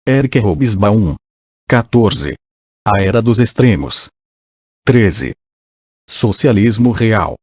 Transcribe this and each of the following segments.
Eric Hobsbawm. 14. A Era dos Extremos. 13. Socialismo real.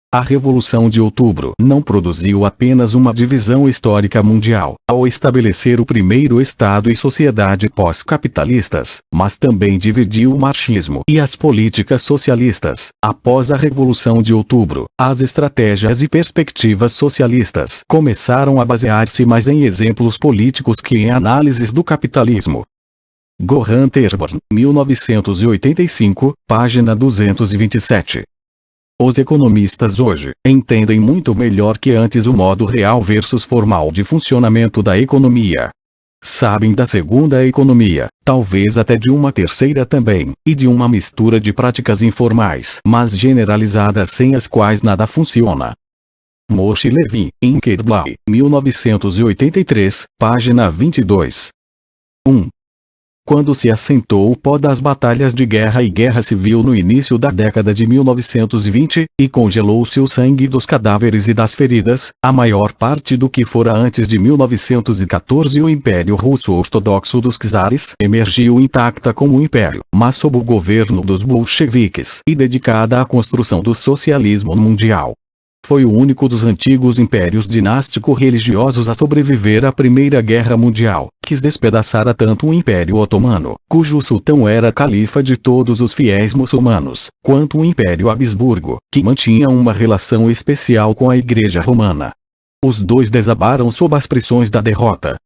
A Revolução de Outubro não produziu apenas uma divisão histórica mundial, ao estabelecer o primeiro Estado e sociedade pós-capitalistas, mas também dividiu o marxismo e as políticas socialistas. Após a Revolução de Outubro, as estratégias e perspectivas socialistas começaram a basear-se mais em exemplos políticos que em análises do capitalismo. Goran Terborn, 1985, página 227. Os economistas hoje entendem muito melhor que antes o modo real versus formal de funcionamento da economia. Sabem da segunda economia, talvez até de uma terceira também, e de uma mistura de práticas informais, mas generalizadas sem as quais nada funciona. Moshe Levin, Inkerblau, 1983, página 22. 1. Quando se assentou o pó das batalhas de guerra e guerra civil no início da década de 1920, e congelou-se o sangue dos cadáveres e das feridas, a maior parte do que fora antes de 1914 o Império Russo Ortodoxo dos Czares emergiu intacta como império, mas sob o governo dos bolcheviques e dedicada à construção do socialismo mundial. Foi o único dos antigos impérios dinástico-religiosos a sobreviver à Primeira Guerra Mundial, que despedaçara tanto o Império Otomano, cujo sultão era califa de todos os fiéis muçulmanos, quanto o Império Habsburgo, que mantinha uma relação especial com a Igreja Romana. Os dois desabaram sob as pressões da derrota.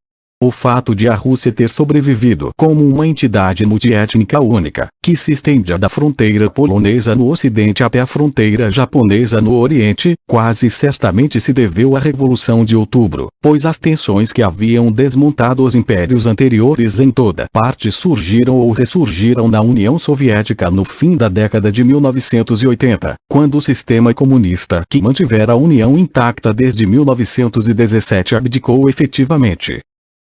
O fato de a Rússia ter sobrevivido como uma entidade multiétnica única, que se estendia da fronteira polonesa no ocidente até a fronteira japonesa no oriente, quase certamente se deveu à Revolução de Outubro, pois as tensões que haviam desmontado os impérios anteriores em toda parte surgiram ou ressurgiram na União Soviética no fim da década de 1980, quando o sistema comunista que mantivera a União intacta desde 1917 abdicou efetivamente.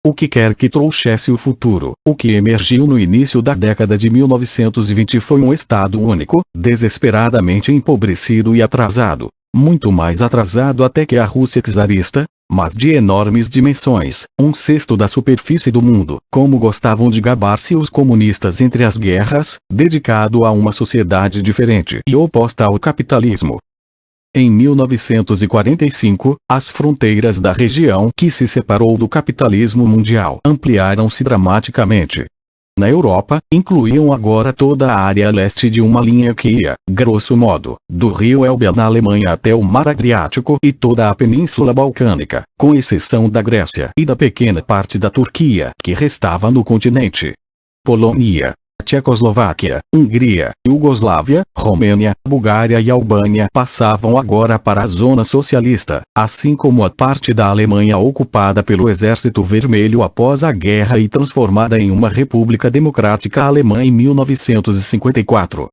O que quer que trouxesse o futuro, o que emergiu no início da década de 1920 foi um Estado único, desesperadamente empobrecido e atrasado, muito mais atrasado até que a Rússia czarista, mas de enormes dimensões, um sexto da superfície do mundo, como gostavam de gabar-se os comunistas entre as guerras, dedicado a uma sociedade diferente e oposta ao capitalismo. Em 1945, as fronteiras da região que se separou do capitalismo mundial ampliaram-se dramaticamente. Na Europa, incluíam agora toda a área leste de uma linha que ia, grosso modo, do rio Elbe na Alemanha até o Mar Adriático e toda a Península Balcânica, com exceção da Grécia e da pequena parte da Turquia que restava no continente. Polônia, Tchecoslováquia, Hungria, Iugoslávia, Romênia, Bulgária e Albânia passavam agora para a zona socialista, assim como a parte da Alemanha ocupada pelo Exército Vermelho após a guerra e transformada em uma república democrática alemã em 1954.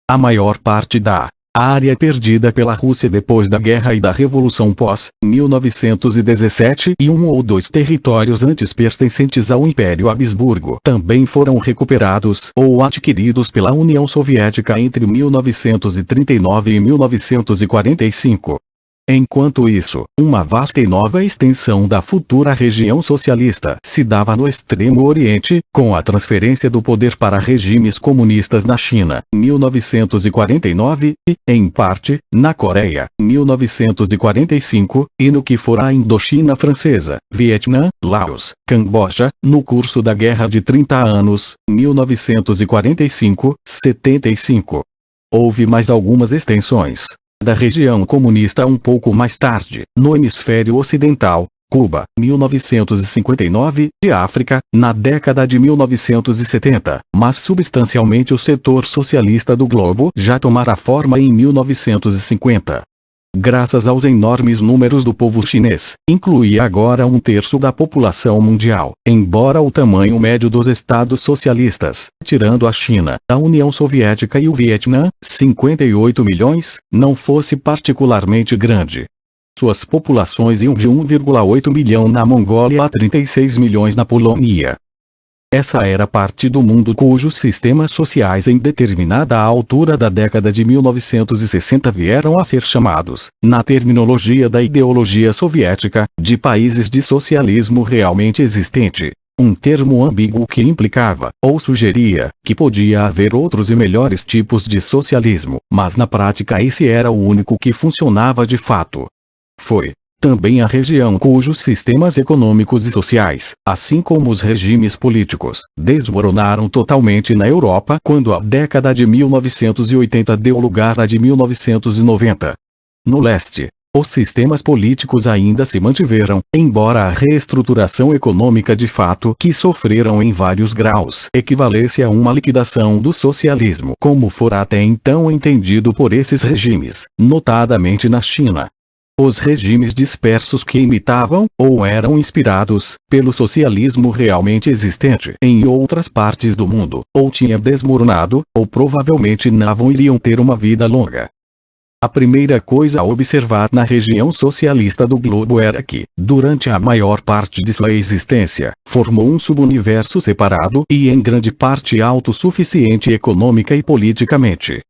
A maior parte da área perdida pela Rússia depois da guerra e da Revolução pós-1917 e um ou dois territórios antes pertencentes ao Império Habsburgo também foram recuperados ou adquiridos pela União Soviética entre 1939 e 1945. Enquanto isso, uma vasta e nova extensão da futura região socialista se dava no Extremo Oriente, com a transferência do poder para regimes comunistas na China, 1949, e, em parte, na Coreia, 1945, e no que fora a Indochina Francesa, Vietnã, Laos, Camboja, no curso da Guerra de 30 Anos, 1945-75. Houve mais algumas extensões da região comunista um pouco mais tarde, no hemisfério ocidental, Cuba, 1959, e África, na década de 1970, mas substancialmente o setor socialista do globo já tomara forma em 1950. Graças aos enormes números do povo chinês, incluía agora um terço da população mundial, embora o tamanho médio dos estados socialistas, tirando a China, a União Soviética e o Vietnã, 58 milhões, não fosse particularmente grande. Suas populações iam de 1,8 milhão na Mongólia a 36 milhões na Polônia. Essa era parte do mundo cujos sistemas sociais em determinada altura da década de 1960 vieram a ser chamados, na terminologia da ideologia soviética, de países de socialismo realmente existente. um termo ambíguo que implicava, ou sugeria, que podia haver outros e melhores tipos de socialismo, mas na prática esse era o único que funcionava de fato. Foi também a região cujos sistemas econômicos e sociais, assim como os regimes políticos, desmoronaram totalmente na Europa quando a década de 1980 deu lugar à de 1990. No leste, os sistemas políticos ainda se mantiveram, embora a reestruturação econômica de fato que sofreram em vários graus equivalesse a uma liquidação do socialismo como fora até então entendido por esses regimes, notadamente na China. Os regimes dispersos que imitavam, ou eram inspirados, pelo socialismo realmente existente em outras partes do mundo, ou tinha desmoronado, ou provavelmente não iriam ter uma vida longa. A primeira coisa a observar na região socialista do globo era que, durante a maior parte de sua existência, formou um subuniverso separado e em grande parte autossuficiente econômica e politicamente.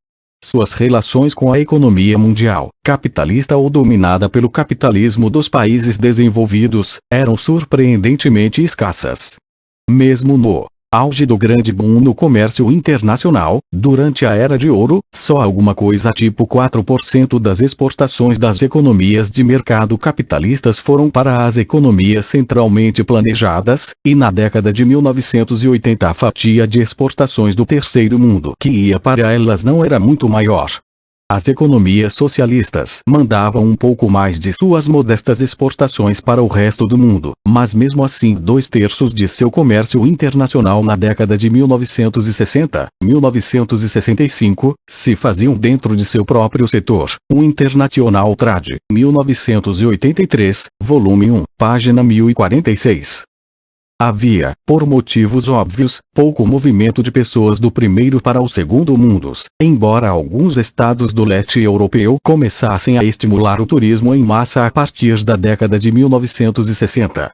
Suas relações com a economia mundial, capitalista ou dominada pelo capitalismo dos países desenvolvidos, eram surpreendentemente escassas. Mesmo no auge do grande boom no comércio internacional, durante a Era de Ouro, só alguma coisa tipo 4% das exportações das economias de mercado capitalistas foram para as economias centralmente planejadas, e na década de 1980 a fatia de exportações do terceiro mundo que ia para elas não era muito maior. As economias socialistas mandavam um pouco mais de suas modestas exportações para o resto do mundo, mas mesmo assim 2/3 de seu comércio internacional na década de 1960, 1965, se faziam dentro de seu próprio setor. O International Trade, 1983, volume 1, página 1046. Havia, por motivos óbvios, pouco movimento de pessoas do primeiro para o segundo mundos, embora alguns estados do leste europeu começassem a estimular o turismo em massa a partir da década de 1960.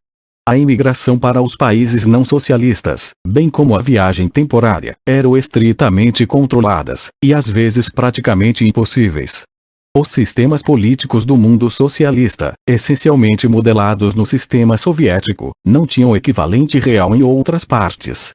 A imigração para os países não socialistas, bem como a viagem temporária, eram estritamente controladas, e às vezes praticamente impossíveis. Os sistemas políticos do mundo socialista, essencialmente modelados no sistema soviético, não tinham equivalente real em outras partes.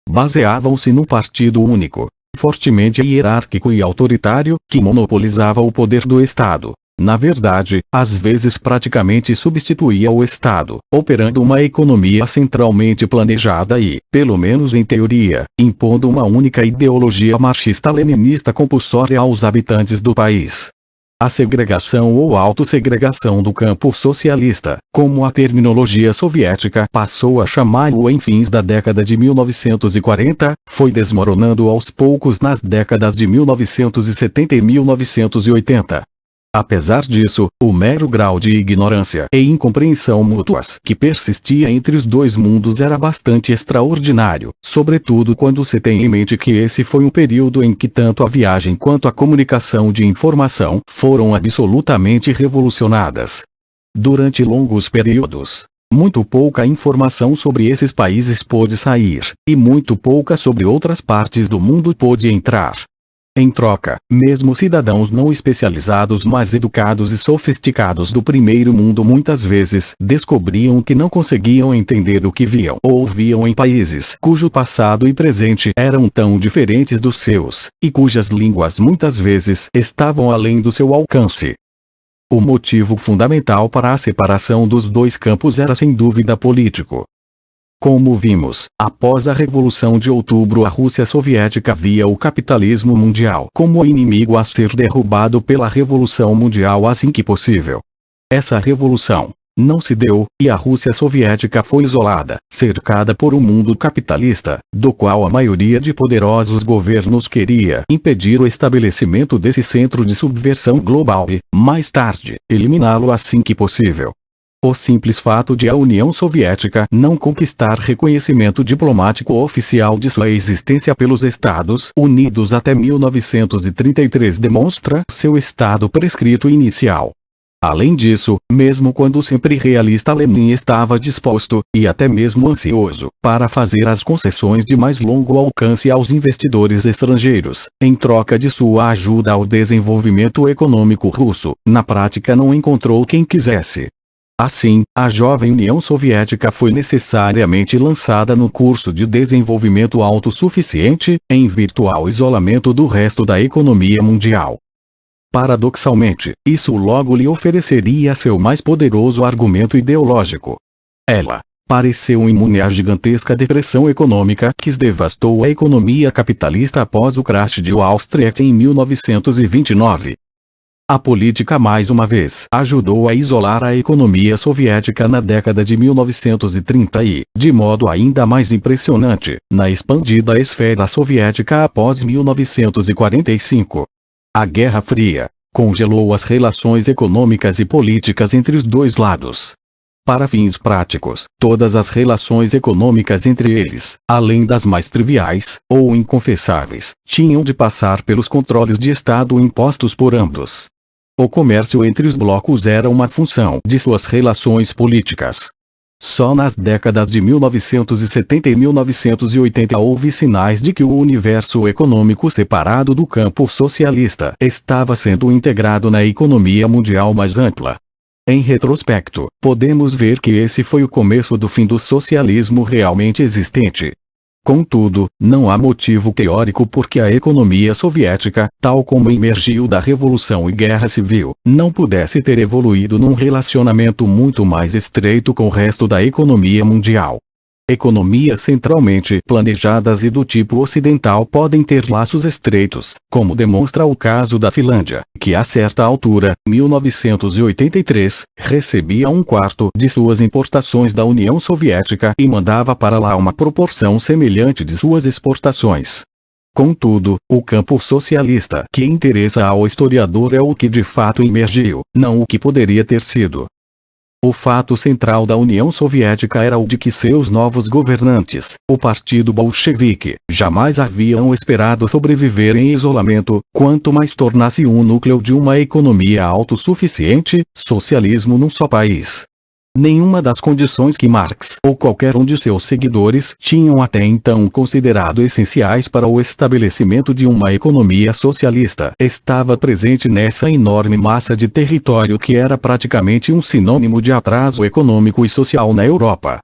Baseavam-se num partido único, fortemente hierárquico e autoritário, que monopolizava o poder do Estado. Na verdade, às vezes praticamente substituía o Estado, operando uma economia centralmente planejada e, pelo menos em teoria, impondo uma única ideologia marxista-leninista compulsória aos habitantes do país. A segregação ou autossegregação do campo socialista, como a terminologia soviética passou a chamá-lo em fins da década de 1940, foi desmoronando aos poucos nas décadas de 1970 e 1980. Apesar disso, o mero grau de ignorância e incompreensão mútuas que persistia entre os dois mundos era bastante extraordinário, sobretudo quando se tem em mente que esse foi um período em que tanto a viagem quanto a comunicação de informação foram absolutamente revolucionadas. Durante longos períodos, muito pouca informação sobre esses países pôde sair, e muito pouca sobre outras partes do mundo pôde entrar. Em troca, mesmo cidadãos não especializados mas educados e sofisticados do primeiro mundo muitas vezes descobriam que não conseguiam entender o que viam ou ouviam em países cujo passado e presente eram tão diferentes dos seus, e cujas línguas muitas vezes estavam além do seu alcance. O motivo fundamental para a separação dos dois campos era sem dúvida político. Como vimos, após a Revolução de Outubro a Rússia Soviética via o capitalismo mundial como inimigo a ser derrubado pela Revolução Mundial assim que possível. Essa revolução não se deu, e a Rússia Soviética foi isolada, cercada por um mundo capitalista, do qual a maioria de poderosos governos queria impedir o estabelecimento desse centro de subversão global e, mais tarde, eliminá-lo assim que possível. O simples fato de a União Soviética não conquistar reconhecimento diplomático oficial de sua existência pelos Estados Unidos até 1933 demonstra seu estado prescrito inicial. Além disso, mesmo quando sempre realista Lenin estava disposto, e até mesmo ansioso, para fazer as concessões de mais longo alcance aos investidores estrangeiros, em troca de sua ajuda ao desenvolvimento econômico russo, na prática não encontrou quem quisesse. Assim, a jovem União Soviética foi necessariamente lançada no curso de desenvolvimento autossuficiente, em virtual isolamento do resto da economia mundial. Paradoxalmente, isso logo lhe ofereceria seu mais poderoso argumento ideológico. Ela pareceu imune à gigantesca depressão econômica que devastou a economia capitalista após o crash de Wall Street em 1929. A política mais uma vez ajudou a isolar a economia soviética na década de 1930 e, de modo ainda mais impressionante, na expandida esfera soviética após 1945. A Guerra Fria congelou as relações econômicas e políticas entre os dois lados. Para fins práticos, todas as relações econômicas entre eles, além das mais triviais, ou inconfessáveis, tinham de passar pelos controles de Estado impostos por ambos. O comércio entre os blocos era uma função de suas relações políticas. Só nas décadas de 1970 e 1980 houve sinais de que o universo econômico separado do campo socialista estava sendo integrado na economia mundial mais ampla. Em retrospecto, podemos ver que esse foi o começo do fim do socialismo realmente existente. Contudo, não há motivo teórico por que a economia soviética, tal como emergiu da Revolução e Guerra Civil, não pudesse ter evoluído num relacionamento muito mais estreito com o resto da economia mundial. Economias centralmente planejadas e do tipo ocidental podem ter laços estreitos, como demonstra o caso da Finlândia, que a certa altura, 1983, recebia 1/4 de suas importações da União Soviética e mandava para lá uma proporção semelhante de suas exportações. Contudo, o campo socialista que interessa ao historiador é o que de fato emergiu, não o que poderia ter sido. O fato central da União Soviética era o de que seus novos governantes, o Partido Bolchevique, jamais haviam esperado sobreviver em isolamento, quanto mais tornasse um núcleo de uma economia autossuficiente, socialismo num só país. Nenhuma das condições que Marx ou qualquer um de seus seguidores tinham até então considerado essenciais para o estabelecimento de uma economia socialista estava presente nessa enorme massa de território que era praticamente um sinônimo de atraso econômico e social na Europa.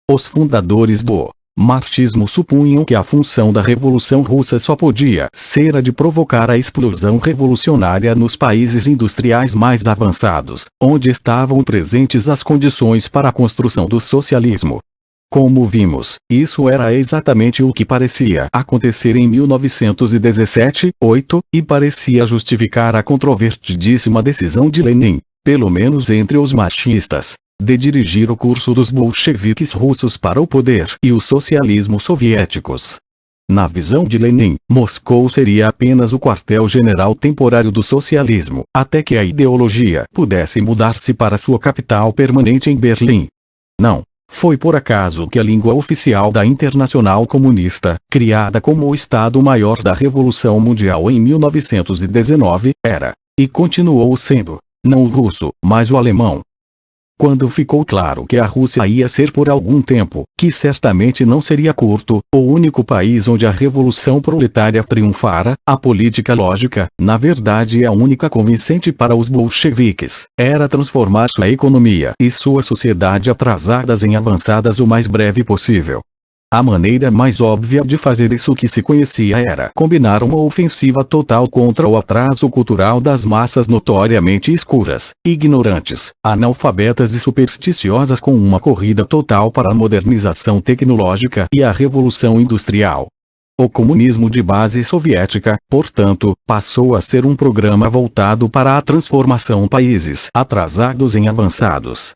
Os fundadores do marxismo supunham que a função da Revolução Russa só podia ser a de provocar a explosão revolucionária nos países industriais mais avançados, onde estavam presentes as condições para a construção do socialismo. Como vimos, isso era exatamente o que parecia acontecer em 1917-8, e parecia justificar a controvertidíssima decisão de Lenin, pelo menos entre os marxistas, de dirigir o curso dos bolcheviques russos para o poder e os socialismos soviéticos. Na visão de Lenin, Moscou seria apenas o quartel-general temporário do socialismo, até que a ideologia pudesse mudar-se para sua capital permanente em Berlim. Não foi por acaso que a língua oficial da Internacional Comunista, criada como o Estado-Maior da Revolução Mundial em 1919, era, e continuou sendo, não o russo, mas o alemão. Quando ficou claro que a Rússia ia ser por algum tempo, que certamente não seria curto, o único país onde a revolução proletária triunfara, a política lógica, na verdade a única convincente para os bolcheviques, era transformar sua economia e sua sociedade atrasadas em avançadas o mais breve possível. A maneira mais óbvia de fazer isso que se conhecia era combinar uma ofensiva total contra o atraso cultural das massas notoriamente escuras, ignorantes, analfabetas e supersticiosas com uma corrida total para a modernização tecnológica e a revolução industrial. O comunismo de base soviética, portanto, passou a ser um programa voltado para a transformação países atrasados em avançados.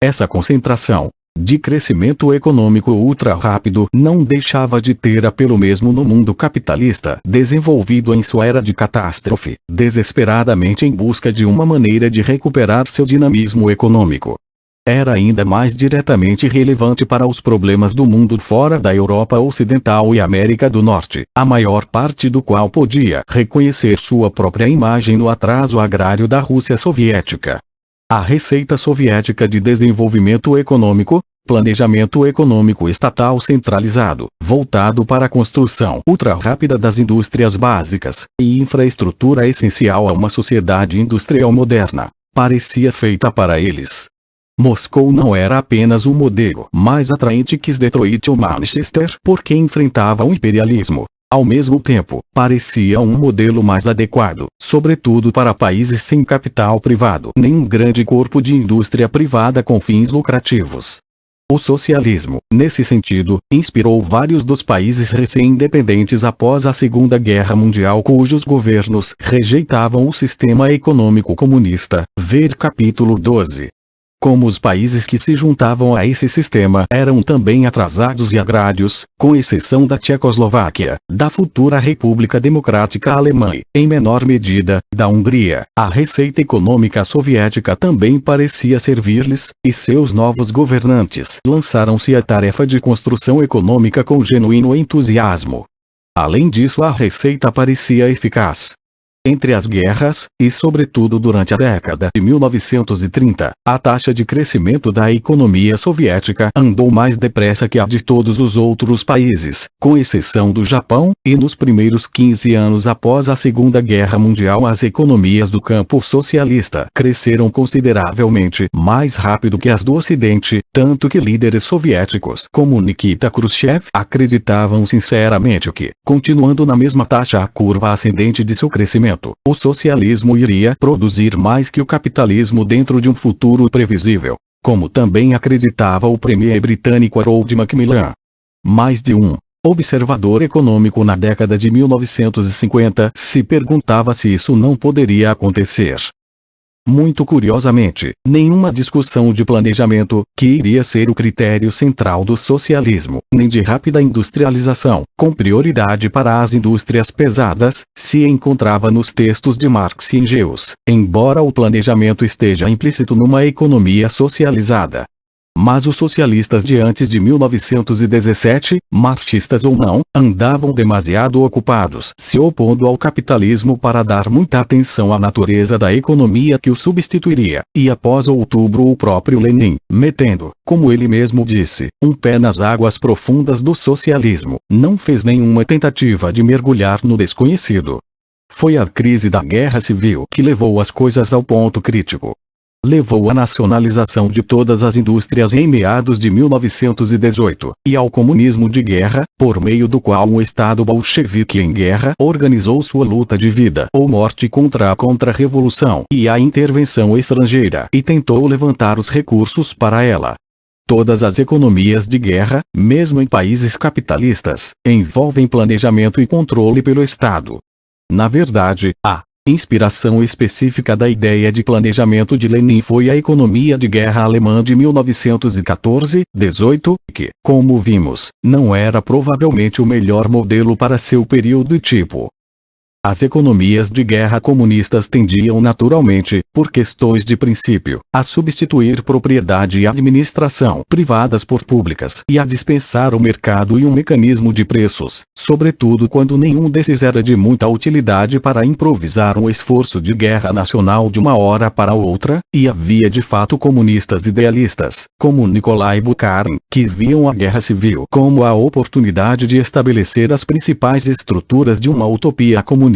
Essa concentração de crescimento econômico ultra rápido não deixava de ter apelo mesmo no mundo capitalista desenvolvido em sua era de catástrofe, desesperadamente em busca de uma maneira de recuperar seu dinamismo econômico. Era ainda mais diretamente relevante para os problemas do mundo fora da Europa Ocidental e América do Norte, a maior parte do qual podia reconhecer sua própria imagem no atraso agrário da Rússia soviética. A receita soviética de desenvolvimento econômico, planejamento econômico estatal centralizado, voltado para a construção ultra-rápida das indústrias básicas, e infraestrutura essencial a uma sociedade industrial moderna, parecia feita para eles. Moscou não era apenas um modelo mais atraente que Detroit ou Manchester porque enfrentava o imperialismo. Ao mesmo tempo, parecia um modelo mais adequado, sobretudo para países sem capital privado nem um grande corpo de indústria privada com fins lucrativos. O socialismo, nesse sentido, inspirou vários dos países recém-independentes após a Segunda Guerra Mundial cujos governos rejeitavam o sistema econômico comunista. Ver capítulo 12. Como os países que se juntavam a esse sistema eram também atrasados e agrários, com exceção da Tchecoslováquia, da futura República Democrática Alemã e, em menor medida, da Hungria, a receita econômica soviética também parecia servir-lhes, e seus novos governantes lançaram-se à tarefa de construção econômica com genuíno entusiasmo. Além disso, a receita parecia eficaz. Entre as guerras, e sobretudo durante a década de 1930, a taxa de crescimento da economia soviética andou mais depressa que a de todos os outros países, com exceção do Japão, e nos primeiros 15 anos após a Segunda Guerra Mundial as economias do campo socialista cresceram consideravelmente mais rápido que as do Ocidente, tanto que líderes soviéticos como Nikita Khrushchev acreditavam sinceramente que, continuando na mesma taxa a curva ascendente de seu crescimento, o socialismo iria produzir mais que o capitalismo dentro de um futuro previsível, como também acreditava o premier britânico Harold Macmillan. Mais de um observador econômico na década de 1950 se perguntava se isso não poderia acontecer. Muito curiosamente, nenhuma discussão de planejamento, que iria ser o critério central do socialismo, nem de rápida industrialização, com prioridade para as indústrias pesadas, se encontrava nos textos de Marx e Engels, embora o planejamento esteja implícito numa economia socializada. Mas os socialistas de antes de 1917, marxistas ou não, andavam demasiado ocupados se opondo ao capitalismo para dar muita atenção à natureza da economia que o substituiria, e após outubro o próprio Lenin, metendo, como ele mesmo disse, um pé nas águas profundas do socialismo, não fez nenhuma tentativa de mergulhar no desconhecido. Foi a crise da Guerra Civil que levou as coisas ao ponto crítico. Levou à nacionalização de todas as indústrias em meados de 1918, e ao comunismo de guerra, por meio do qual um Estado bolchevique em guerra organizou sua luta de vida ou morte contra a contra-revolução e a intervenção estrangeira e tentou levantar os recursos para ela. Todas as economias de guerra, mesmo em países capitalistas, envolvem planejamento e controle pelo Estado. Na verdade, a inspiração específica da ideia de planejamento de Lenin foi a economia de guerra alemã de 1914-18, que, como vimos, não era provavelmente o melhor modelo para seu período e tipo. As economias de guerra comunistas tendiam naturalmente, por questões de princípio, a substituir propriedade e administração privadas por públicas e a dispensar o mercado e um mecanismo de preços, sobretudo quando nenhum desses era de muita utilidade para improvisar um esforço de guerra nacional de uma hora para outra, e havia de fato comunistas idealistas, como Nikolai Bukharin, que viam a guerra civil como a oportunidade de estabelecer as principais estruturas de uma utopia comunista,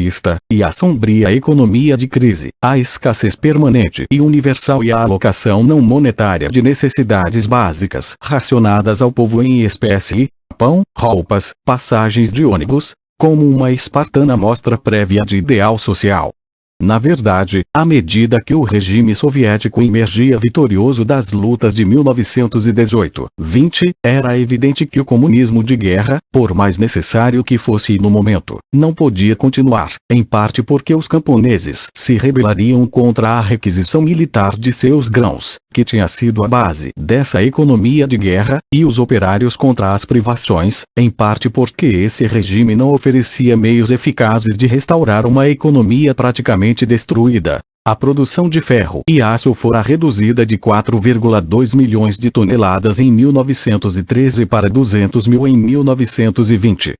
e a sombria economia de crise, a escassez permanente e universal e a alocação não monetária de necessidades básicas racionadas ao povo em espécie, pão, roupas, passagens de ônibus, como uma espartana mostra prévia de ideal social. Na verdade, à medida que o regime soviético emergia vitorioso das lutas de 1918-20, era evidente que o comunismo de guerra, por mais necessário que fosse no momento, não podia continuar, em parte porque os camponeses se rebelariam contra a requisição militar de seus grãos, que tinha sido a base dessa economia de guerra, e os operários contra as privações, em parte porque esse regime não oferecia meios eficazes de restaurar uma economia praticamente destruída. A produção de ferro e aço fora reduzida de 4,2 milhões de toneladas em 1913 para 200 mil em 1920.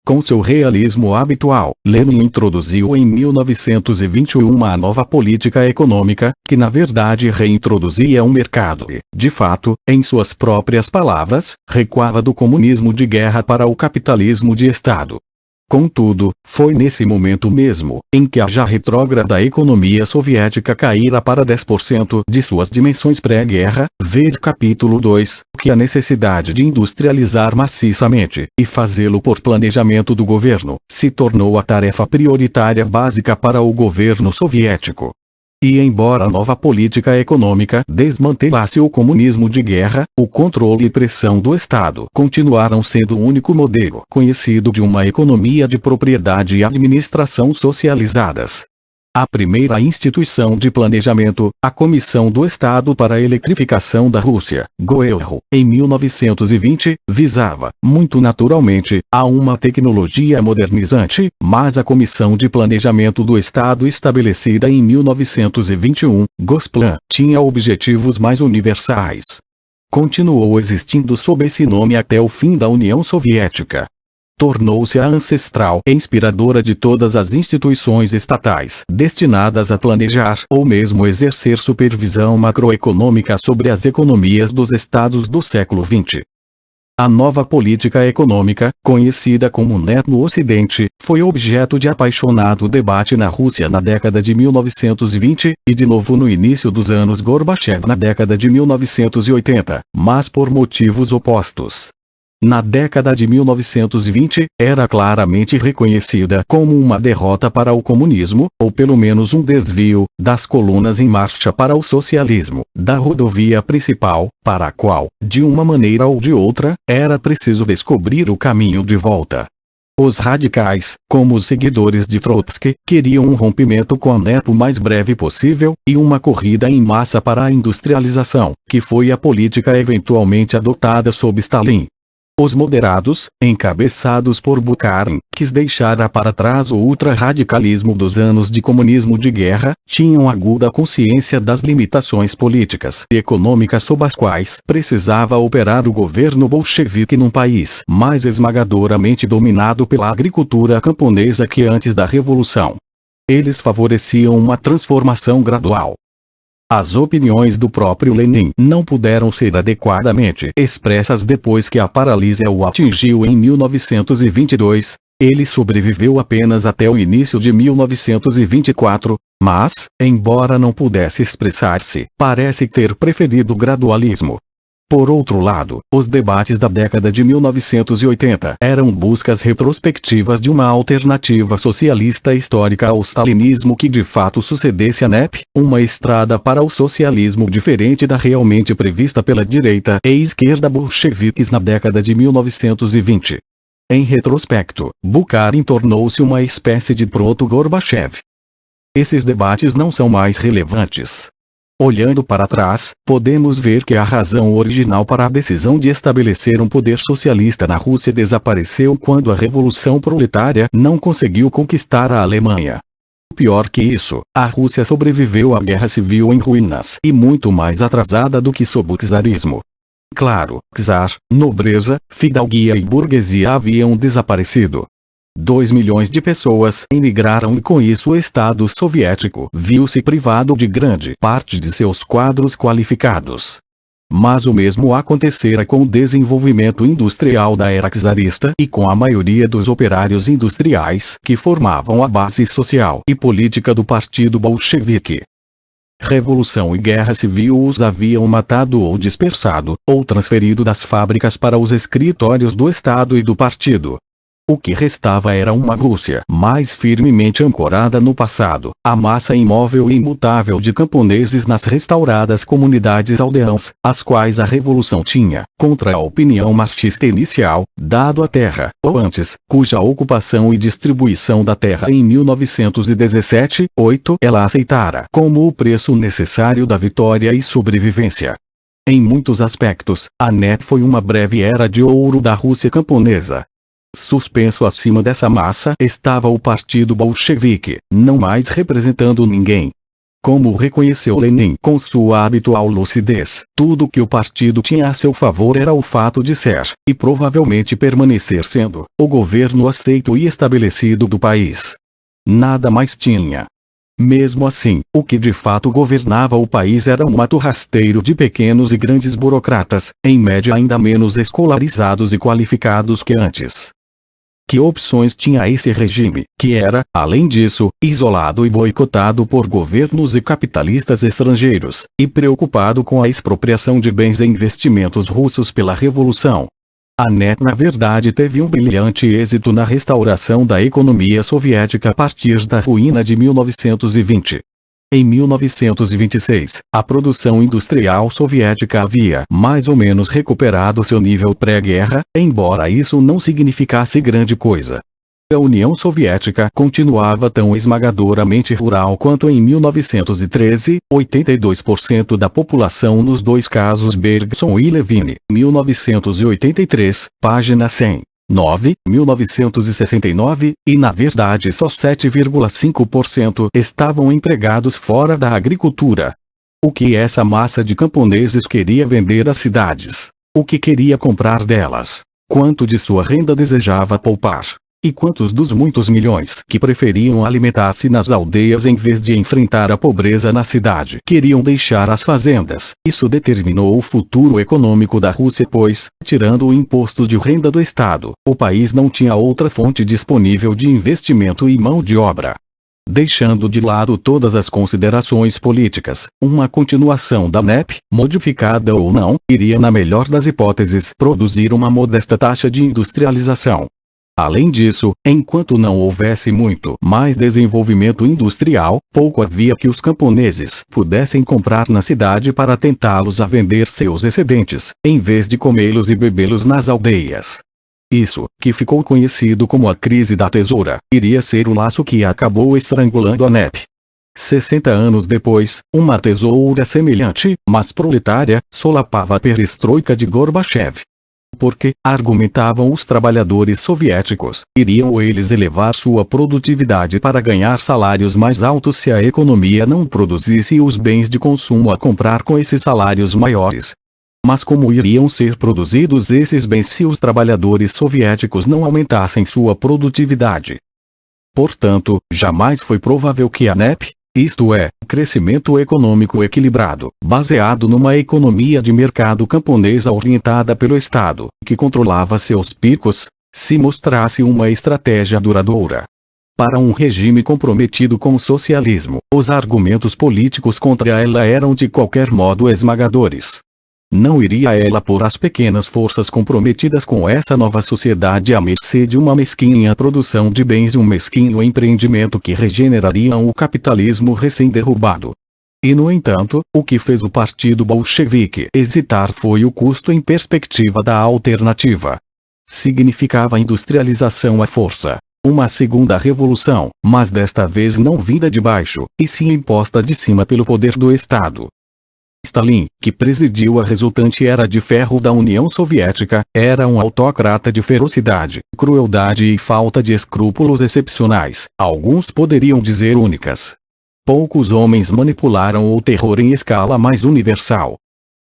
Com seu realismo habitual, Lenin introduziu em 1921 uma nova política econômica, que na verdade reintroduzia um mercado e, de fato, em suas próprias palavras, recuava do comunismo de guerra para o capitalismo de Estado. Contudo, foi nesse momento mesmo, em que a já retrógrada economia soviética caíra para 10% de suas dimensões pré-guerra, ver capítulo 2, que a necessidade de industrializar maciçamente, e fazê-lo por planejamento do governo, se tornou a tarefa prioritária básica para o governo soviético. E embora a nova política econômica desmantelasse o comunismo de guerra, o controle e pressão do Estado continuaram sendo o único modelo conhecido de uma economia de propriedade e administração socializadas. A primeira instituição de planejamento, a Comissão do Estado para a Eletrificação da Rússia, GOERRO, em 1920, visava, muito naturalmente, a uma tecnologia modernizante, mas a Comissão de Planejamento do Estado estabelecida em 1921, GOSPLAN, tinha objetivos mais universais. Continuou existindo sob esse nome até o fim da União Soviética. Tornou-se a ancestral e inspiradora de todas as instituições estatais destinadas a planejar ou mesmo exercer supervisão macroeconômica sobre as economias dos estados do século XX. A nova política econômica, conhecida como NEP no Ocidente, foi objeto de apaixonado debate na Rússia na década de 1920, e de novo no início dos anos Gorbachev na década de 1980, mas por motivos opostos. Na década de 1920, era claramente reconhecida como uma derrota para o comunismo, ou pelo menos um desvio, das colunas em marcha para o socialismo, da rodovia principal, para a qual, de uma maneira ou de outra, era preciso descobrir o caminho de volta. Os radicais, como os seguidores de Trotsky, queriam um rompimento com a NEP o mais breve possível, e uma corrida em massa para a industrialização, que foi a política eventualmente adotada sob Stalin. Os moderados, encabeçados por Bukharin, quis deixar para trás o ultra-radicalismo dos anos de comunismo de guerra, tinham aguda consciência das limitações políticas e econômicas sob as quais precisava operar o governo bolchevique num país mais esmagadoramente dominado pela agricultura camponesa que antes da Revolução. Eles favoreciam uma transformação gradual. As opiniões do próprio Lenin não puderam ser adequadamente expressas depois que a paralisia o atingiu em 1922, ele sobreviveu apenas até o início de 1924, mas, embora não pudesse expressar-se, parece ter preferido o gradualismo. Por outro lado, os debates da década de 1980 eram buscas retrospectivas de uma alternativa socialista histórica ao stalinismo que de fato sucedesse a NEP, uma estrada para o socialismo diferente da realmente prevista pela direita e esquerda bolcheviques na década de 1920. Em retrospecto, Bukharin tornou-se uma espécie de proto-Gorbachev. Esses debates não são mais relevantes. Olhando para trás, podemos ver que a razão original para a decisão de estabelecer um poder socialista na Rússia desapareceu quando a Revolução Proletária não conseguiu conquistar a Alemanha. Pior que isso, a Rússia sobreviveu à guerra civil em ruínas e muito mais atrasada do que sob o czarismo. Claro, czar, nobreza, fidalguia e burguesia haviam desaparecido. 2 milhões de pessoas emigraram e com isso o Estado soviético viu-se privado de grande parte de seus quadros qualificados. Mas o mesmo acontecera com o desenvolvimento industrial da era czarista e com a maioria dos operários industriais que formavam a base social e política do Partido Bolchevique. Revolução e guerra civil os haviam matado ou dispersado, ou transferido das fábricas para os escritórios do Estado e do partido. O que restava era uma Rússia mais firmemente ancorada no passado, a massa imóvel e imutável de camponeses nas restauradas comunidades aldeãs, às quais a Revolução tinha, contra a opinião marxista inicial, dado a terra, ou antes, cuja ocupação e distribuição da terra em 1917, ela aceitara como o preço necessário da vitória e sobrevivência. Em muitos aspectos, a NEP foi uma breve era de ouro da Rússia camponesa. Suspenso acima dessa massa estava o Partido Bolchevique, não mais representando ninguém. Como reconheceu Lenin com sua habitual lucidez, tudo que o partido tinha a seu favor era o fato de ser, e provavelmente permanecer sendo, o governo aceito e estabelecido do país. Nada mais tinha. Mesmo assim, o que de fato governava o país era um mato rasteiro de pequenos e grandes burocratas, em média ainda menos escolarizados e qualificados que antes. Que opções tinha esse regime, que era, além disso, isolado e boicotado por governos e capitalistas estrangeiros, e preocupado com a expropriação de bens e investimentos russos pela Revolução? A NEP na verdade teve um brilhante êxito na restauração da economia soviética a partir da ruína de 1920. Em 1926, a produção industrial soviética havia mais ou menos recuperado seu nível pré-guerra, embora isso não significasse grande coisa. A União Soviética continuava tão esmagadoramente rural quanto em 1913, 82% da população nos dois casos Bergson e Levine, 1983, página 100. 1969, e na verdade só 7,5% estavam empregados fora da agricultura. O que essa massa de camponeses queria vender às cidades? O que queria comprar delas? Quanto de sua renda desejava poupar? E quantos dos muitos milhões que preferiam alimentar-se nas aldeias em vez de enfrentar a pobreza na cidade queriam deixar as fazendas? Isso determinou o futuro econômico da Rússia, pois, tirando o imposto de renda do Estado, o país não tinha outra fonte disponível de investimento e mão de obra. Deixando de lado todas as considerações políticas, uma continuação da NEP, modificada ou não, iria na melhor das hipóteses produzir uma modesta taxa de industrialização. Além disso, enquanto não houvesse muito mais desenvolvimento industrial, pouco havia que os camponeses pudessem comprar na cidade para tentá-los a vender seus excedentes, em vez de comê-los e bebê-los nas aldeias. Isso, que ficou conhecido como a crise da tesoura, iria ser o laço que acabou estrangulando a NEP. 60 anos depois, uma tesoura semelhante, mas proletária, solapava a perestroika de Gorbachev. Porque, argumentavam os trabalhadores soviéticos, iriam eles elevar sua produtividade para ganhar salários mais altos se a economia não produzisse os bens de consumo a comprar com esses salários maiores? Mas como iriam ser produzidos esses bens se os trabalhadores soviéticos não aumentassem sua produtividade? Portanto, jamais foi provável que a NEP, isto é, crescimento econômico equilibrado, baseado numa economia de mercado camponesa orientada pelo Estado, que controlava seus picos, se mostrasse uma estratégia duradoura. Para um regime comprometido com o socialismo, os argumentos políticos contra ela eram de qualquer modo esmagadores. Não iria ela pôr as pequenas forças comprometidas com essa nova sociedade à mercê de uma mesquinha produção de bens e um mesquinho empreendimento que regenerariam o capitalismo recém-derrubado. E no entanto, o que fez o partido bolchevique hesitar foi o custo em perspectiva da alternativa. Significava industrialização à força. Uma segunda revolução, mas desta vez não vinda de baixo, e sim imposta de cima pelo poder do Estado. Stalin, que presidiu a resultante Era de Ferro da União Soviética, era um autocrata de ferocidade, crueldade e falta de escrúpulos excepcionais, alguns poderiam dizer únicas. Poucos homens manipularam o terror em escala mais universal.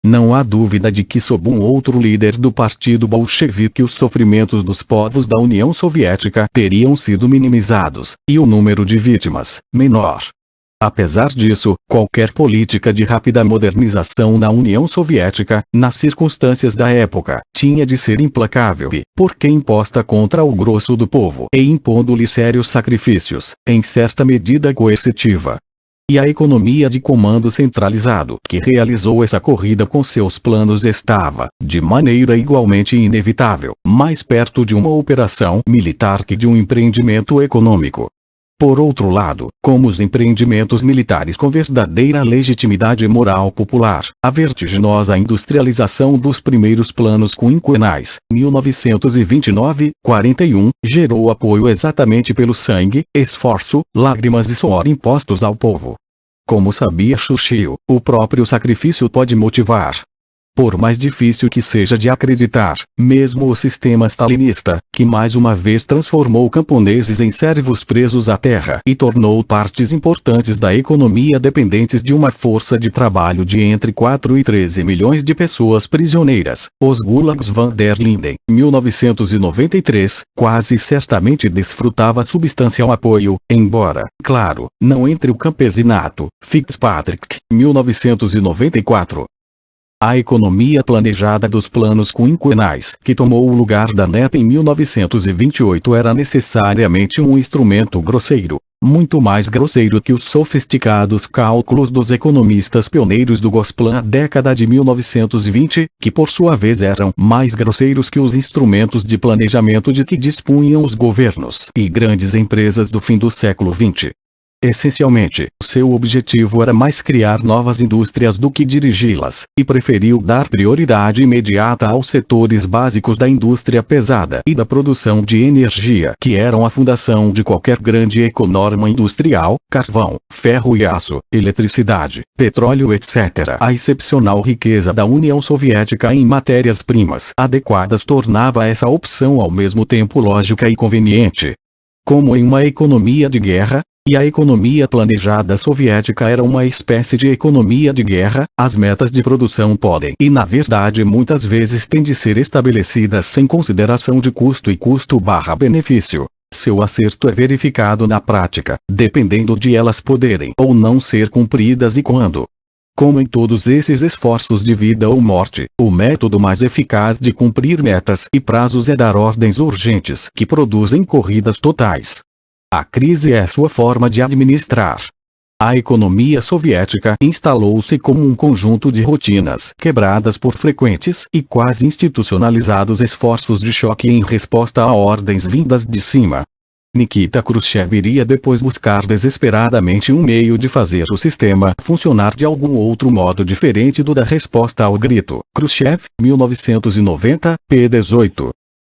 Não há dúvida de que sob um outro líder do partido bolchevique os sofrimentos dos povos da União Soviética teriam sido minimizados, e o número de vítimas, menor. Apesar disso, qualquer política de rápida modernização na União Soviética, nas circunstâncias da época, tinha de ser implacável e, porque imposta contra o grosso do povo e impondo-lhe sérios sacrifícios, em certa medida coercitiva. E a economia de comando centralizado que realizou essa corrida com seus planos estava, de maneira igualmente inevitável, mais perto de uma operação militar que de um empreendimento econômico. Por outro lado, como os empreendimentos militares com verdadeira legitimidade moral popular, a vertiginosa industrialização dos primeiros planos quinquenais, 1929-41, gerou apoio exatamente pelo sangue, esforço, lágrimas e suor impostos ao povo. Como sabia Churchill, o próprio sacrifício pode motivar. Por mais difícil que seja de acreditar, mesmo o sistema stalinista, que mais uma vez transformou camponeses em servos presos à terra e tornou partes importantes da economia dependentes de uma força de trabalho de entre 4 e 13 milhões de pessoas prisioneiras, os Gulags van der Linden, 1993, quase certamente desfrutava substancial apoio, embora, claro, não entre o campesinato. Fitzpatrick, 1994. A economia planejada dos planos quinquenais, que tomou o lugar da NEP em 1928, era necessariamente um instrumento grosseiro, muito mais grosseiro que os sofisticados cálculos dos economistas pioneiros do Gosplan na década de 1920, que por sua vez eram mais grosseiros que os instrumentos de planejamento de que dispunham os governos e grandes empresas do fim do século XX. Essencialmente, seu objetivo era mais criar novas indústrias do que dirigi-las, e preferiu dar prioridade imediata aos setores básicos da indústria pesada e da produção de energia, que eram a fundação de qualquer grande economia industrial: carvão, ferro e aço, eletricidade, petróleo, etc. A excepcional riqueza da União Soviética em matérias-primas adequadas tornava essa opção ao mesmo tempo lógica e conveniente. Como em uma economia de guerra, e a economia planejada soviética era uma espécie de economia de guerra, as metas de produção podem e na verdade muitas vezes têm de ser estabelecidas sem consideração de custo e custo/benefício. Seu acerto é verificado na prática, dependendo de elas poderem ou não ser cumpridas e quando. Como em todos esses esforços de vida ou morte, o método mais eficaz de cumprir metas e prazos é dar ordens urgentes que produzem corridas totais. A crise é sua forma de administrar. A economia soviética instalou-se como um conjunto de rotinas quebradas por frequentes e quase institucionalizados esforços de choque em resposta a ordens vindas de cima. Nikita Khrushchev iria depois buscar desesperadamente um meio de fazer o sistema funcionar de algum outro modo diferente do da resposta ao grito. Khrushchev, 1990, p. 18.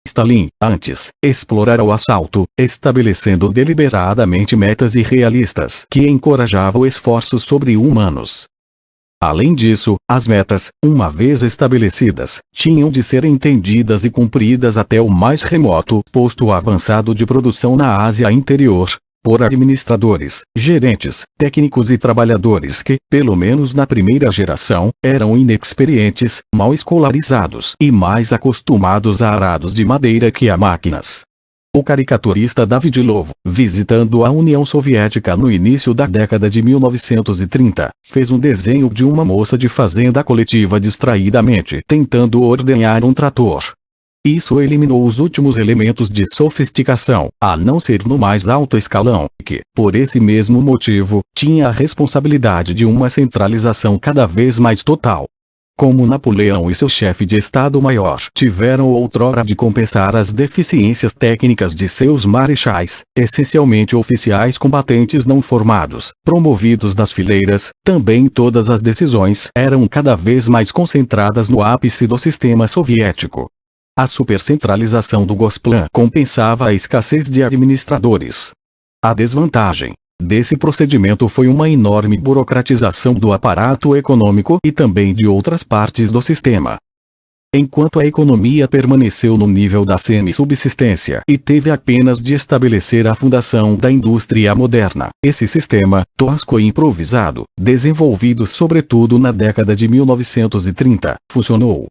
Stalin, antes, explorara o assalto, estabelecendo deliberadamente metas irrealistas que encorajavam esforços sobre-humanos. Além disso, as metas, uma vez estabelecidas, tinham de ser entendidas e cumpridas até o mais remoto posto avançado de produção na Ásia interior, por administradores, gerentes, técnicos e trabalhadores que, pelo menos na primeira geração, eram inexperientes, mal escolarizados e mais acostumados a arados de madeira que a máquinas. O caricaturista David Lovo, visitando a União Soviética no início da década de 1930, fez um desenho de uma moça de fazenda coletiva distraidamente tentando ordenhar um trator. Isso eliminou os últimos elementos de sofisticação, a não ser no mais alto escalão, que, por esse mesmo motivo, tinha a responsabilidade de uma centralização cada vez mais total. Como Napoleão e seu chefe de Estado-Maior tiveram outrora de compensar as deficiências técnicas de seus marechais, essencialmente oficiais combatentes não formados, promovidos das fileiras, também todas as decisões eram cada vez mais concentradas no ápice do sistema soviético. A supercentralização do Gosplan compensava a escassez de administradores. A desvantagem desse procedimento foi uma enorme burocratização do aparato econômico e também de outras partes do sistema. Enquanto a economia permaneceu no nível da semi-subsistência e teve apenas de estabelecer a fundação da indústria moderna, esse sistema, tosco e improvisado, desenvolvido sobretudo na década de 1930, funcionou.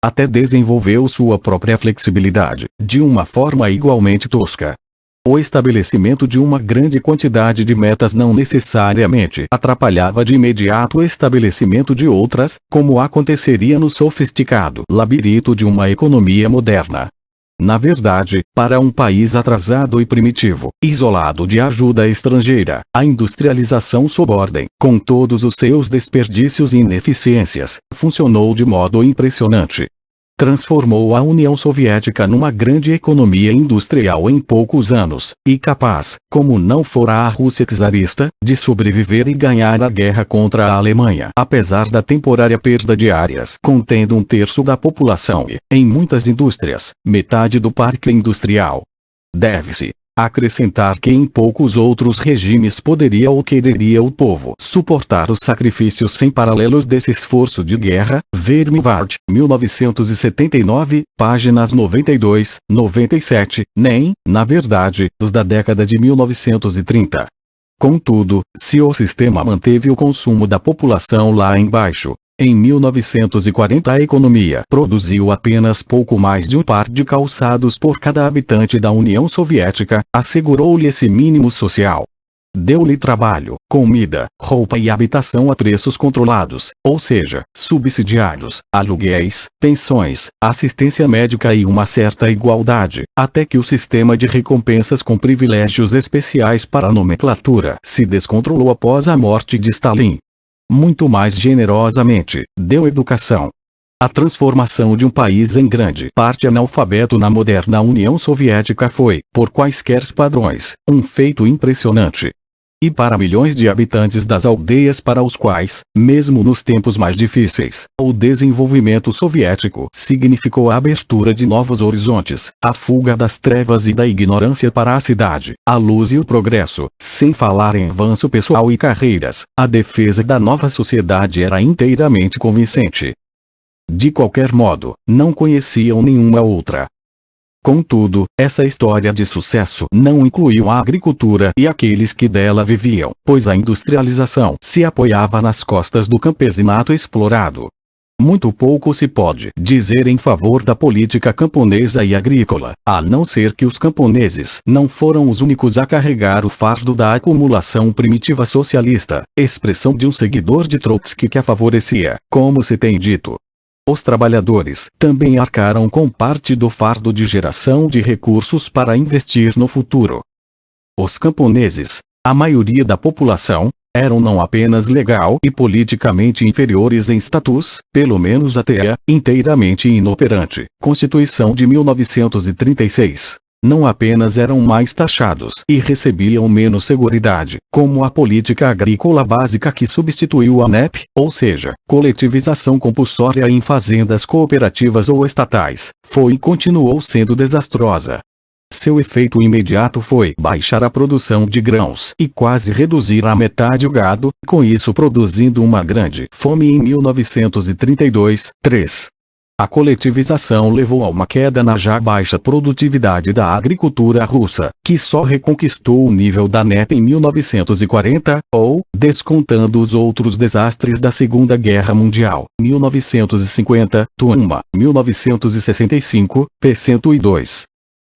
Até desenvolveu sua própria flexibilidade, de uma forma igualmente tosca. O estabelecimento de uma grande quantidade de metas não necessariamente atrapalhava de imediato o estabelecimento de outras, como aconteceria no sofisticado labirinto de uma economia moderna. Na verdade, para um país atrasado e primitivo, isolado de ajuda estrangeira, a industrialização sob ordem, com todos os seus desperdícios e ineficiências, funcionou de modo impressionante. Transformou a União Soviética numa grande economia industrial em poucos anos, e capaz, como não fora a Rússia czarista, de sobreviver e ganhar a guerra contra a Alemanha, apesar da temporária perda de áreas, contendo um terço da população e, em muitas indústrias, metade do parque industrial. Deve-se acrescentar que em poucos outros regimes poderia ou quereria o povo suportar os sacrifícios sem paralelos desse esforço de guerra. Vermivard, 1979, páginas 92, 97, nem, na verdade, os da década de 1930. Contudo, se o sistema manteve o consumo da população lá embaixo, em 1940 a economia produziu apenas pouco mais de um par de calçados por cada habitante da União Soviética, assegurou-lhe esse mínimo social. Deu-lhe trabalho, comida, roupa e habitação a preços controlados, ou seja, subsidiados, aluguéis, pensões, assistência médica e uma certa igualdade, até que o sistema de recompensas com privilégios especiais para a nomenclatura se descontrolou após a morte de Stalin. Muito mais generosamente, deu educação. A transformação de um país em grande parte analfabeto na moderna União Soviética foi, por quaisquer padrões, um feito impressionante. E para milhões de habitantes das aldeias para os quais, mesmo nos tempos mais difíceis, o desenvolvimento soviético significou a abertura de novos horizontes, a fuga das trevas e da ignorância para a cidade, a luz e o progresso, sem falar em avanço pessoal e carreiras, a defesa da nova sociedade era inteiramente convincente. De qualquer modo, não conheciam nenhuma outra. Contudo, essa história de sucesso não incluiu a agricultura e aqueles que dela viviam, pois a industrialização se apoiava nas costas do campesinato explorado. Muito pouco se pode dizer em favor da política camponesa e agrícola, a não ser que os camponeses não foram os únicos a carregar o fardo da acumulação primitiva socialista, expressão de um seguidor de Trotsky que a favorecia, como se tem dito. Os trabalhadores também arcaram com parte do fardo de geração de recursos para investir no futuro. Os camponeses, a maioria da população, eram não apenas legal e politicamente inferiores em status, pelo menos até a inteiramente inoperante Constituição de 1936. Não apenas eram mais taxados e recebiam menos seguridade, como a política agrícola básica que substituiu a NEP, ou seja, coletivização compulsória em fazendas cooperativas ou estatais, foi e continuou sendo desastrosa. Seu efeito imediato foi baixar a produção de grãos e quase reduzir à metade o gado, com isso produzindo uma grande fome em 1932-3. A coletivização levou a uma queda na já baixa produtividade da agricultura russa, que só reconquistou o nível da NEP em 1940, ou, descontando os outros desastres da Segunda Guerra Mundial, 1950, Tuma, 1965, P-102.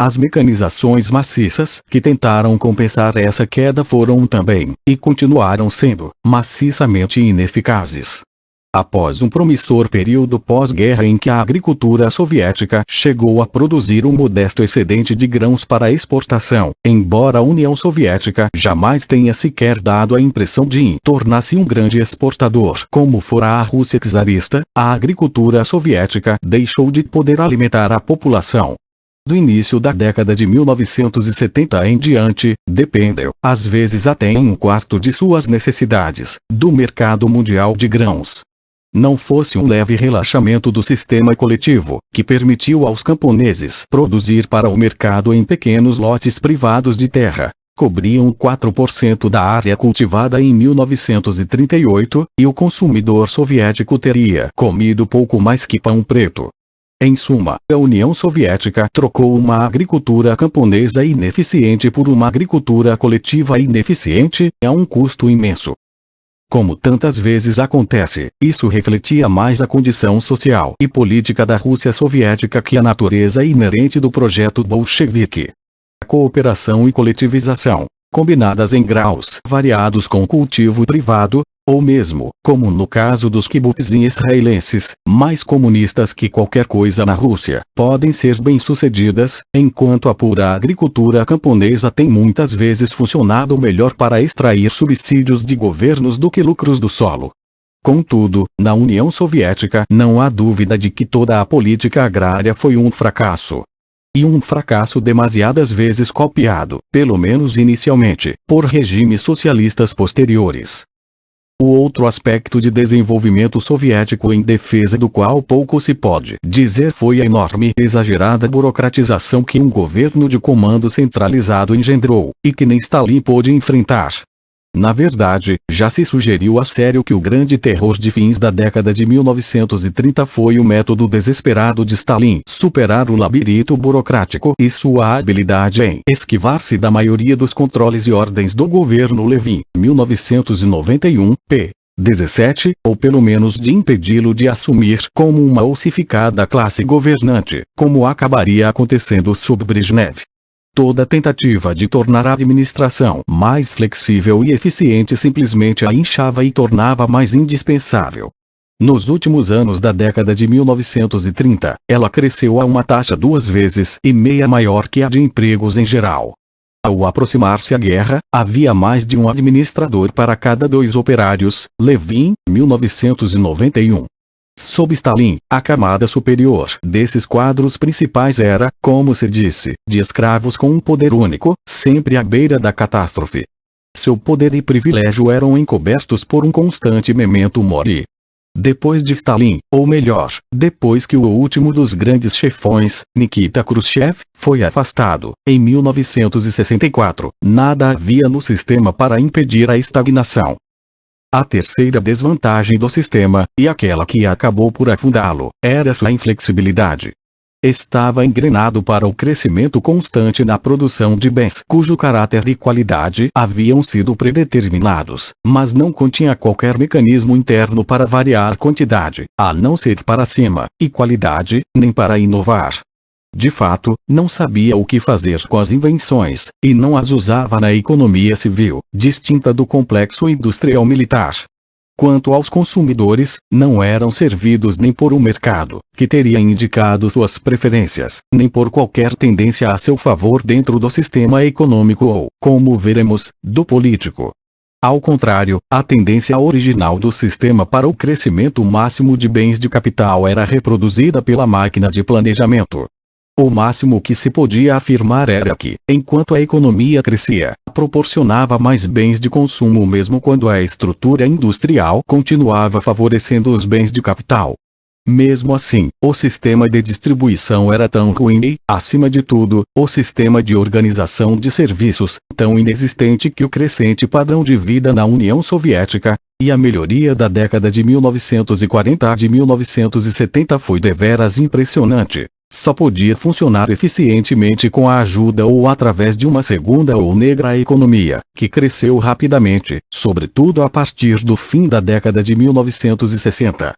As mecanizações maciças que tentaram compensar essa queda foram também, e continuaram sendo, maciçamente ineficazes. Após um promissor período pós-guerra em que a agricultura soviética chegou a produzir um modesto excedente de grãos para exportação, embora a União Soviética jamais tenha sequer dado a impressão de tornar-se um grande exportador como fora a Rússia czarista, a agricultura soviética deixou de poder alimentar a população. Do início da década de 1970 em diante, dependeu, às vezes até em um quarto de suas necessidades, do mercado mundial de grãos. Não fosse um leve relaxamento do sistema coletivo, que permitiu aos camponeses produzir para o mercado em pequenos lotes privados de terra, cobriam 4% da área cultivada em 1938, e o consumidor soviético teria comido pouco mais que pão preto. Em suma, a União Soviética trocou uma agricultura camponesa ineficiente por uma agricultura coletiva ineficiente, a um custo imenso. Como tantas vezes acontece, isso refletia mais a condição social e política da Rússia soviética que a natureza inerente do projeto bolchevique. A cooperação e coletivização, combinadas em graus variados com o cultivo privado, ou mesmo, como no caso dos kibbutzim israelenses, mais comunistas que qualquer coisa na Rússia, podem ser bem-sucedidas, enquanto a pura agricultura camponesa tem muitas vezes funcionado melhor para extrair subsídios de governos do que lucros do solo. Contudo, na União Soviética não há dúvida de que toda a política agrária foi um fracasso. E um fracasso demasiadas vezes copiado, pelo menos inicialmente, por regimes socialistas posteriores. O outro aspecto de desenvolvimento soviético em defesa do qual pouco se pode dizer foi a enorme e exagerada burocratização que um governo de comando centralizado engendrou, e que nem Stalin pôde enfrentar. Na verdade, já se sugeriu a sério que o grande terror de fins da década de 1930 foi o método desesperado de Stalin superar o labirinto burocrático e sua habilidade em esquivar-se da maioria dos controles e ordens do governo Levin, 1991, p. 17, ou pelo menos de impedi-lo de assumir como uma ossificada classe governante, como acabaria acontecendo sob Brezhnev. Toda tentativa de tornar a administração mais flexível e eficiente simplesmente a inchava e tornava mais indispensável. Nos últimos anos da década de 1930, ela cresceu a uma taxa 2,5 vezes maior que a de empregos em geral. Ao aproximar-se a guerra, havia mais de um administrador para cada 2 operários. Levin, 1991. Sob Stalin, a camada superior desses quadros principais era, como se disse, de escravos com um poder único, sempre à beira da catástrofe. Seu poder e privilégio eram encobertos por um constante memento mori. Depois de Stalin, ou melhor, depois que o último dos grandes chefões, Nikita Khrushchev, foi afastado, em 1964, nada havia no sistema para impedir a estagnação. A terceira desvantagem do sistema, e aquela que acabou por afundá-lo, era sua inflexibilidade. Estava engrenado para o crescimento constante na produção de bens cujo caráter e qualidade haviam sido predeterminados, mas não continha qualquer mecanismo interno para variar quantidade, a não ser para cima, e qualidade, nem para inovar. De fato, não sabia o que fazer com as invenções, e não as usava na economia civil, distinta do complexo industrial militar. Quanto aos consumidores, não eram servidos nem por um mercado, que teria indicado suas preferências, nem por qualquer tendência a seu favor dentro do sistema econômico ou, como veremos, do político. Ao contrário, a tendência original do sistema para o crescimento máximo de bens de capital era reproduzida pela máquina de planejamento. O máximo que se podia afirmar era que, enquanto a economia crescia, proporcionava mais bens de consumo mesmo quando a estrutura industrial continuava favorecendo os bens de capital. Mesmo assim, o sistema de distribuição era tão ruim e, acima de tudo, o sistema de organização de serviços, tão inexistente que o crescente padrão de vida na União Soviética, e a melhoria da década de 1940 a de 1970 foi deveras impressionante. Só podia funcionar eficientemente com a ajuda ou através de uma segunda ou negra economia, que cresceu rapidamente, sobretudo a partir do fim da década de 1960.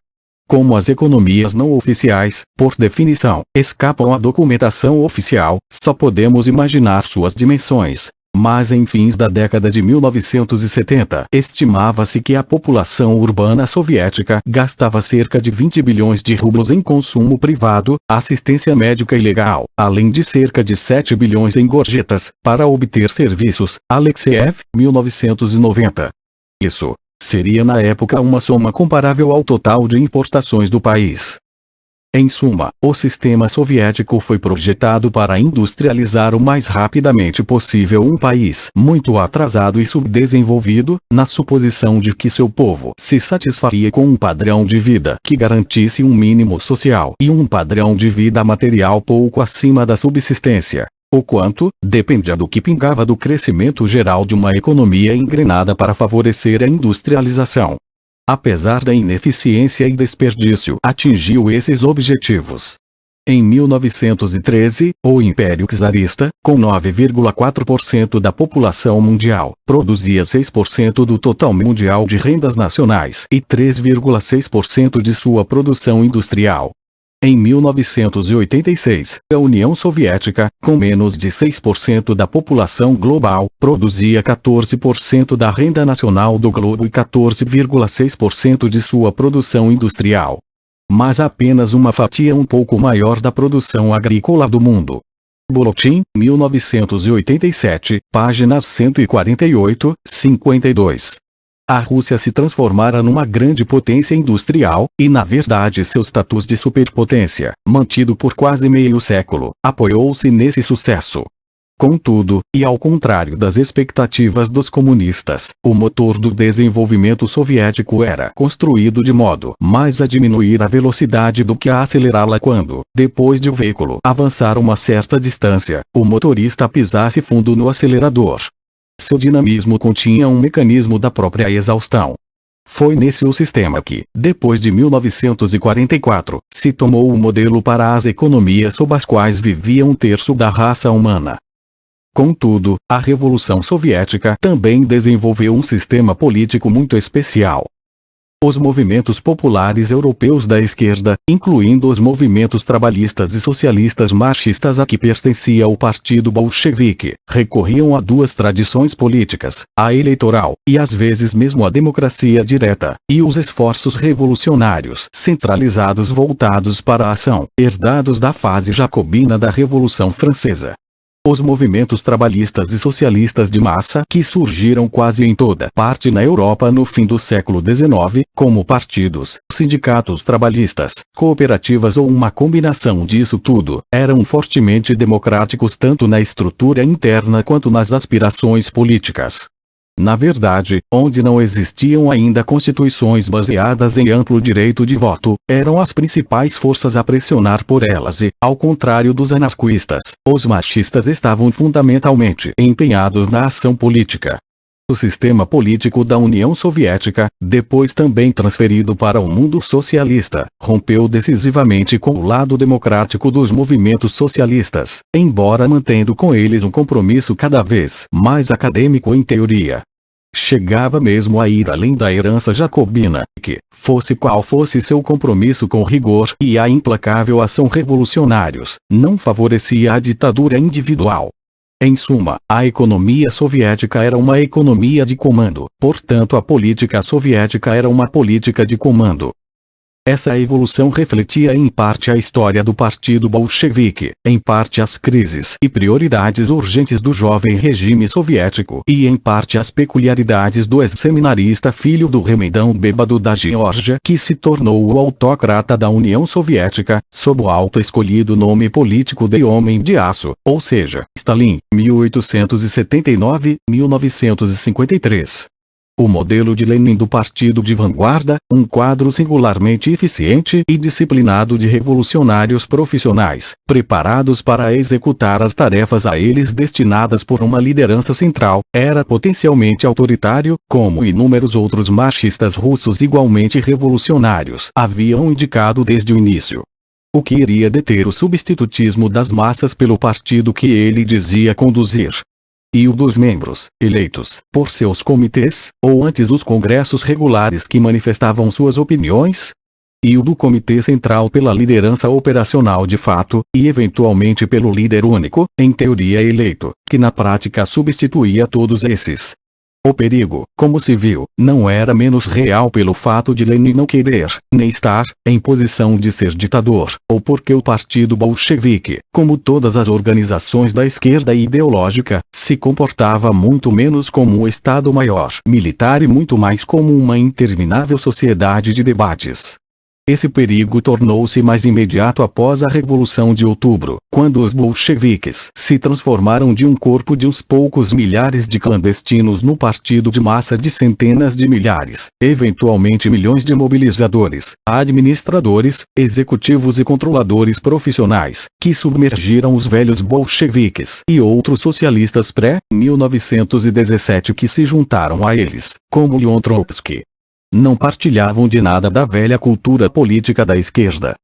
Como as economias não oficiais, por definição, escapam à documentação oficial, só podemos imaginar suas dimensões. Mas em fins da década de 1970, estimava-se que a população urbana soviética gastava cerca de 20 bilhões de rublos em consumo privado, assistência médica e legal, além de cerca de 7 bilhões em gorjetas, para obter serviços. Alexeyev, 1990. Isso seria na época uma soma comparável ao total de importações do país. Em suma, o sistema soviético foi projetado para industrializar o mais rapidamente possível um país muito atrasado e subdesenvolvido, na suposição de que seu povo se satisfaria com um padrão de vida que garantisse um mínimo social e um padrão de vida material pouco acima da subsistência. O quanto dependia do que pingava do crescimento geral de uma economia engrenada para favorecer a industrialização. Apesar da ineficiência e desperdício, atingiu esses objetivos. Em 1913, o Império Czarista, com 9,4% da população mundial, produzia 6% do total mundial de rendas nacionais e 3,6% de sua produção industrial. Em 1986, a União Soviética, com menos de 6% da população global, produzia 14% da renda nacional do globo e 14,6% de sua produção industrial. Mas apenas uma fatia um pouco maior da produção agrícola do mundo. Boletim, 1987, páginas 148, 52. A Rússia se transformara numa grande potência industrial, e na verdade seu status de superpotência, mantido por quase meio século, apoiou-se nesse sucesso. Contudo, e ao contrário das expectativas dos comunistas, o motor do desenvolvimento soviético era construído de modo mais a diminuir a velocidade do que a acelerá-la quando, depois de o veículo avançar uma certa distância, o motorista pisasse fundo no acelerador. Seu dinamismo continha um mecanismo da própria exaustão. Foi nesse o sistema que, depois de 1944, se tomou o modelo para as economias sob as quais vivia um terço da raça humana. Contudo, a Revolução Soviética também desenvolveu um sistema político muito especial. Os movimentos populares europeus da esquerda, incluindo os movimentos trabalhistas e socialistas marxistas a que pertencia o Partido Bolchevique, recorriam a duas tradições políticas, a eleitoral, e às vezes mesmo a democracia direta, e os esforços revolucionários centralizados voltados para a ação, herdados da fase jacobina da Revolução Francesa. Os movimentos trabalhistas e socialistas de massa que surgiram quase em toda parte na Europa no fim do século XIX, como partidos, sindicatos trabalhistas, cooperativas ou uma combinação disso tudo, eram fortemente democráticos tanto na estrutura interna quanto nas aspirações políticas. Na verdade, onde não existiam ainda constituições baseadas em amplo direito de voto, eram as principais forças a pressionar por elas e, ao contrário dos anarquistas, os marxistas estavam fundamentalmente empenhados na ação política. O sistema político da União Soviética, depois também transferido para o mundo socialista, rompeu decisivamente com o lado democrático dos movimentos socialistas, embora mantendo com eles um compromisso cada vez mais acadêmico em teoria. Chegava mesmo a ir além da herança jacobina, que, fosse qual fosse seu compromisso com o rigor e a implacável ação revolucionários, não favorecia a ditadura individual. Em suma, a economia soviética era uma economia de comando, portanto a política soviética era uma política de comando. Essa evolução refletia em parte a história do Partido Bolchevique, em parte as crises e prioridades urgentes do jovem regime soviético e em parte as peculiaridades do ex-seminarista filho do remendão bêbado da Geórgia que se tornou o autócrata da União Soviética, sob o auto-escolhido nome político de Homem de Aço, ou seja, Stalin, 1879-1953. O modelo de Lenin do Partido de Vanguarda, um quadro singularmente eficiente e disciplinado de revolucionários profissionais, preparados para executar as tarefas a eles destinadas por uma liderança central, era potencialmente autoritário, como inúmeros outros marxistas russos igualmente revolucionários haviam indicado desde o início. O que iria deter o substitutismo das massas pelo partido que ele dizia conduzir? E o dos membros, eleitos por seus comitês, ou antes dos congressos regulares que manifestavam suas opiniões? E o do comitê central pela liderança operacional de fato, e eventualmente pelo líder único, em teoria eleito, que na prática substituía todos esses. O perigo, como se viu, não era menos real pelo fato de Lenin não querer, nem estar, em posição de ser ditador, ou porque o Partido Bolchevique, como todas as organizações da esquerda ideológica, se comportava muito menos como um Estado-Maior militar e muito mais como uma interminável sociedade de debates. Esse perigo tornou-se mais imediato após a Revolução de Outubro, quando os bolcheviques se transformaram de um corpo de uns poucos milhares de clandestinos no partido de massa de centenas de milhares, eventualmente milhões de mobilizadores, administradores, executivos e controladores profissionais, que submergiram os velhos bolcheviques e outros socialistas pré-1917 que se juntaram a eles, como Leon Trotsky. Não partilhavam de nada da velha cultura política da esquerda.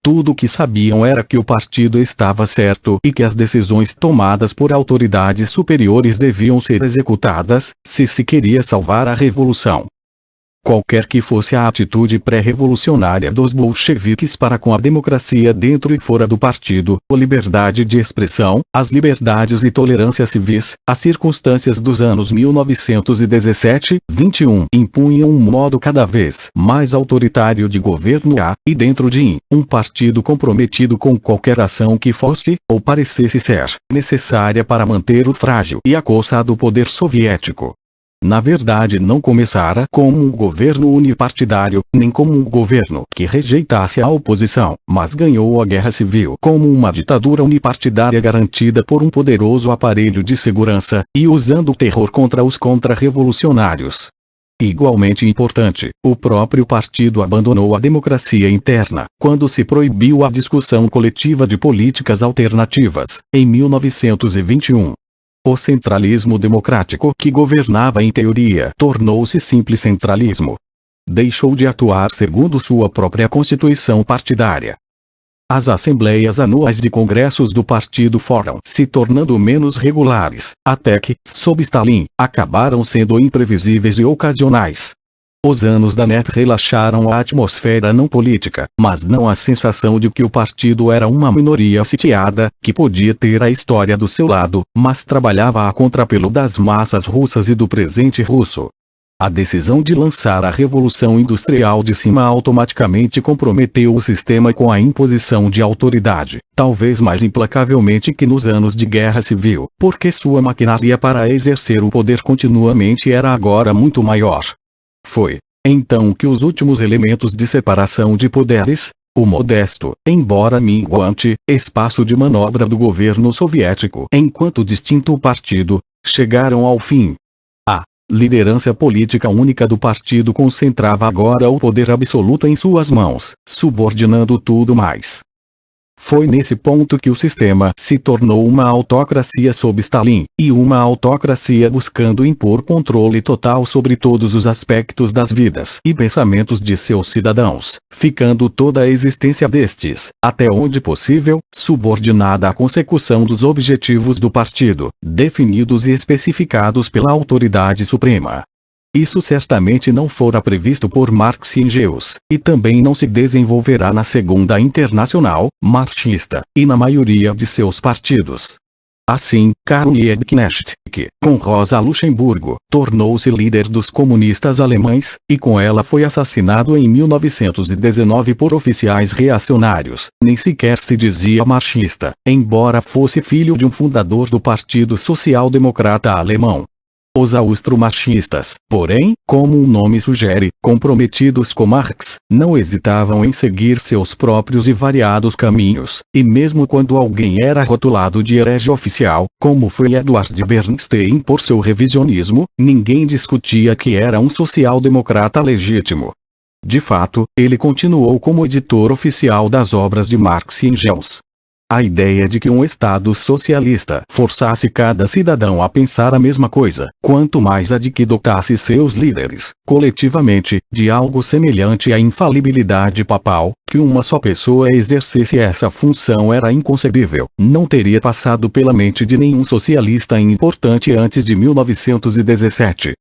Tudo o que sabiam era que o partido estava certo e que as decisões tomadas por autoridades superiores deviam ser executadas, se se queria salvar a revolução. Qualquer que fosse a atitude pré-revolucionária dos bolcheviques para com a democracia dentro e fora do partido, a liberdade de expressão, as liberdades e tolerância civis, as circunstâncias dos anos 1917-21 impunham um modo cada vez mais autoritário de governo e dentro de um partido comprometido com qualquer ação que fosse, ou parecesse ser, necessária para manter o frágil e acossado poder soviético. Na verdade não começara como um governo unipartidário, nem como um governo que rejeitasse a oposição, mas ganhou a guerra civil como uma ditadura unipartidária garantida por um poderoso aparelho de segurança, e usando o terror contra os contra-revolucionários. Igualmente importante, o próprio partido abandonou a democracia interna, quando se proibiu a discussão coletiva de políticas alternativas, em 1921. O centralismo democrático que governava em teoria tornou-se simples centralismo. Deixou de atuar segundo sua própria constituição partidária. As assembleias anuais de congressos do partido foram se tornando menos regulares, até que, sob Stalin, acabaram sendo imprevisíveis e ocasionais. Os anos da NEP relaxaram a atmosfera não política, mas não a sensação de que o partido era uma minoria sitiada, que podia ter a história do seu lado, mas trabalhava a contrapelo das massas russas e do presente russo. A decisão de lançar a Revolução Industrial de cima automaticamente comprometeu o sistema com a imposição de autoridade, talvez mais implacavelmente que nos anos de guerra civil, porque sua maquinaria para exercer o poder continuamente era agora muito maior. Foi, então, que os últimos elementos de separação de poderes, o modesto, embora minguante, espaço de manobra do governo soviético enquanto distinto partido, chegaram ao fim. A liderança política única do partido concentrava agora o poder absoluto em suas mãos, subordinando tudo mais. Foi nesse ponto que o sistema se tornou uma autocracia sob Stalin, e uma autocracia buscando impor controle total sobre todos os aspectos das vidas e pensamentos de seus cidadãos, ficando toda a existência destes, até onde possível, subordinada à consecução dos objetivos do partido, definidos e especificados pela autoridade suprema. Isso certamente não fora previsto por Marx e Engels, e também não se desenvolverá na Segunda Internacional, marxista, e na maioria de seus partidos. Assim, Karl Liebknecht, que, com Rosa Luxemburgo, tornou-se líder dos comunistas alemães, e com ela foi assassinado em 1919 por oficiais reacionários, nem sequer se dizia marxista, embora fosse filho de um fundador do Partido Social Democrata Alemão. Os austro-marxistas, porém, como o nome sugere, comprometidos com Marx, não hesitavam em seguir seus próprios e variados caminhos, e mesmo quando alguém era rotulado de herege oficial, como foi Edward Bernstein por seu revisionismo, ninguém discutia que era um social-democrata legítimo. De fato, ele continuou como editor oficial das obras de Marx e Engels. A ideia de que um Estado socialista forçasse cada cidadão a pensar a mesma coisa, quanto mais a de que dotasse seus líderes, coletivamente, de algo semelhante à infalibilidade papal, que uma só pessoa exercesse essa função era inconcebível, não teria passado pela mente de nenhum socialista importante antes de 1917.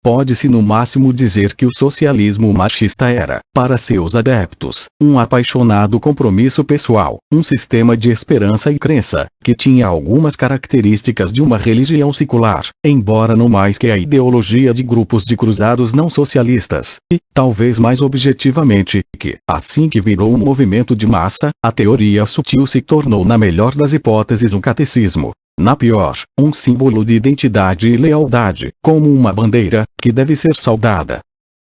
Pode-se no máximo dizer que o socialismo marxista era, para seus adeptos, um apaixonado compromisso pessoal, um sistema de esperança e crença, que tinha algumas características de uma religião secular, embora não mais que a ideologia de grupos de cruzados não socialistas, e, talvez mais objetivamente, que, assim que virou um movimento de massa, a teoria sutil se tornou na melhor das hipóteses um catecismo. Na pior, um símbolo de identidade e lealdade, como uma bandeira, que deve ser saudada.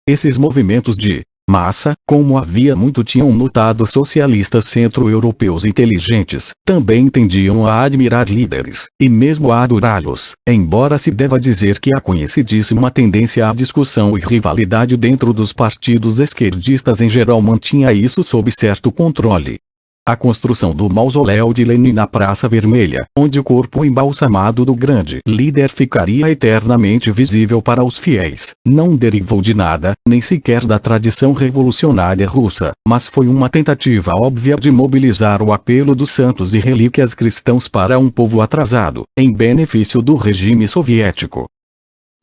Esses movimentos de massa, como havia muito tinham notado socialistas centro-europeus inteligentes, também tendiam a admirar líderes, e mesmo a adorá-los, embora se deva dizer que há conhecidíssima tendência à discussão e rivalidade dentro dos partidos esquerdistas em geral mantinha isso sob certo controle. A construção do mausoléu de Lenin na Praça Vermelha, onde o corpo embalsamado do grande líder ficaria eternamente visível para os fiéis, não derivou de nada, nem sequer da tradição revolucionária russa, mas foi uma tentativa óbvia de mobilizar o apelo dos santos e relíquias cristãos para um povo atrasado, em benefício do regime soviético.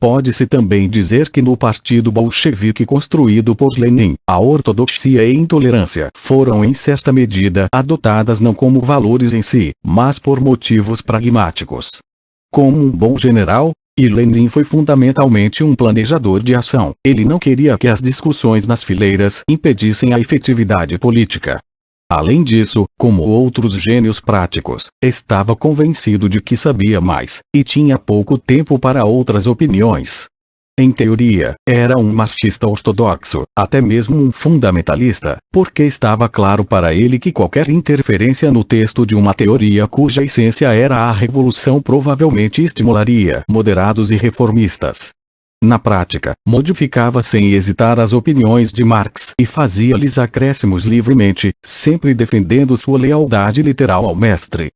Pode-se também dizer que no partido bolchevique construído por Lenin, a ortodoxia e intolerância foram em certa medida adotadas não como valores em si, mas por motivos pragmáticos. Como um bom general, e Lenin foi fundamentalmente um planejador de ação, ele não queria que as discussões nas fileiras impedissem a efetividade política. Além disso, como outros gênios práticos, estava convencido de que sabia mais, e tinha pouco tempo para outras opiniões. Em teoria, era um marxista ortodoxo, até mesmo um fundamentalista, porque estava claro para ele que qualquer interferência no texto de uma teoria cuja essência era a revolução provavelmente estimularia moderados e reformistas. Na prática, modificava sem hesitar as opiniões de Marx e fazia-lhes acréscimos livremente, sempre defendendo sua lealdade literal ao mestre.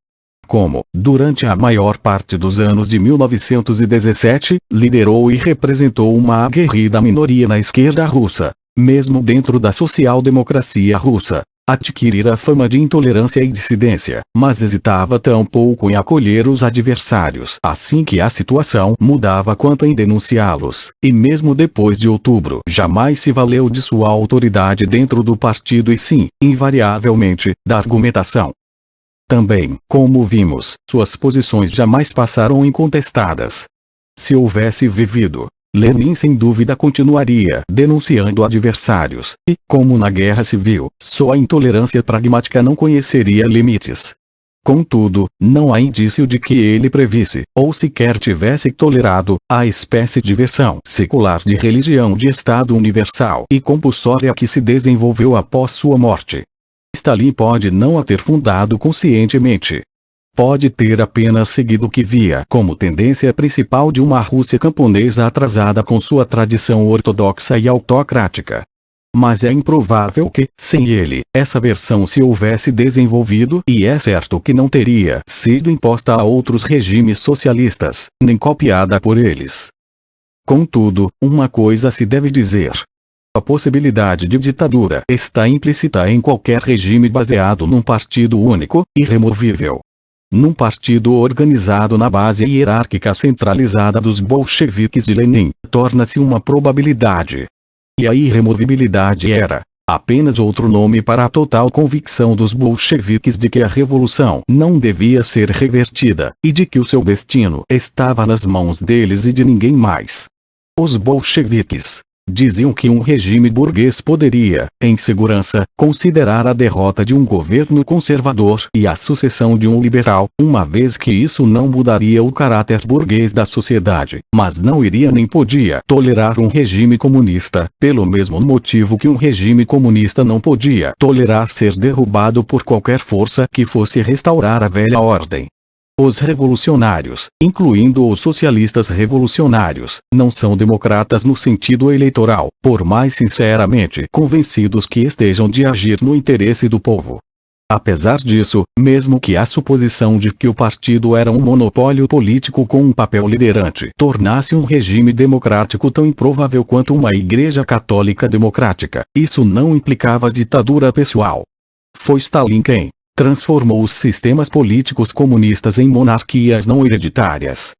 Como, durante a maior parte dos anos de 1917, liderou e representou uma aguerrida minoria na esquerda russa, mesmo dentro da social-democracia russa, Adquirira fama de intolerância e dissidência, mas hesitava tão pouco em acolher os adversários assim que a situação mudava quanto em denunciá-los, e mesmo depois de outubro jamais se valeu de sua autoridade dentro do partido e sim, invariavelmente, da argumentação. Também, como vimos, suas posições jamais passaram incontestadas. Se houvesse vivido, Lenin sem dúvida continuaria denunciando adversários, e, como na guerra civil, sua intolerância pragmática não conheceria limites. Contudo, não há indício de que ele previsse, ou sequer tivesse tolerado, a espécie de versão secular de religião de Estado universal e compulsória que se desenvolveu após sua morte. Stalin pode não a ter fundado conscientemente. Pode ter apenas seguido o que via como tendência principal de uma Rússia camponesa atrasada com sua tradição ortodoxa e autocrática. Mas é improvável que, sem ele, essa versão se houvesse desenvolvido e é certo que não teria sido imposta a outros regimes socialistas, nem copiada por eles. Contudo, uma coisa se deve dizer. A possibilidade de ditadura está implícita em qualquer regime baseado num partido único, irremovível. Num partido organizado na base hierárquica centralizada dos bolcheviques de Lenin, torna-se uma probabilidade. E a irremovibilidade era apenas outro nome para a total convicção dos bolcheviques de que a revolução não devia ser revertida, e de que o seu destino estava nas mãos deles e de ninguém mais. Os bolcheviques diziam que um regime burguês poderia, em segurança, considerar a derrota de um governo conservador e a sucessão de um liberal, uma vez que isso não mudaria o caráter burguês da sociedade, mas não iria nem podia tolerar um regime comunista, pelo mesmo motivo que um regime comunista não podia tolerar ser derrubado por qualquer força que fosse restaurar a velha ordem. Os revolucionários, incluindo os socialistas revolucionários, não são democratas no sentido eleitoral, por mais sinceramente convencidos que estejam de agir no interesse do povo. Apesar disso, mesmo que a suposição de que o partido era um monopólio político com um papel liderante tornasse um regime democrático tão improvável quanto uma igreja católica democrática, isso não implicava ditadura pessoal. Foi Stalin quem transformou os sistemas políticos comunistas em monarquias não hereditárias.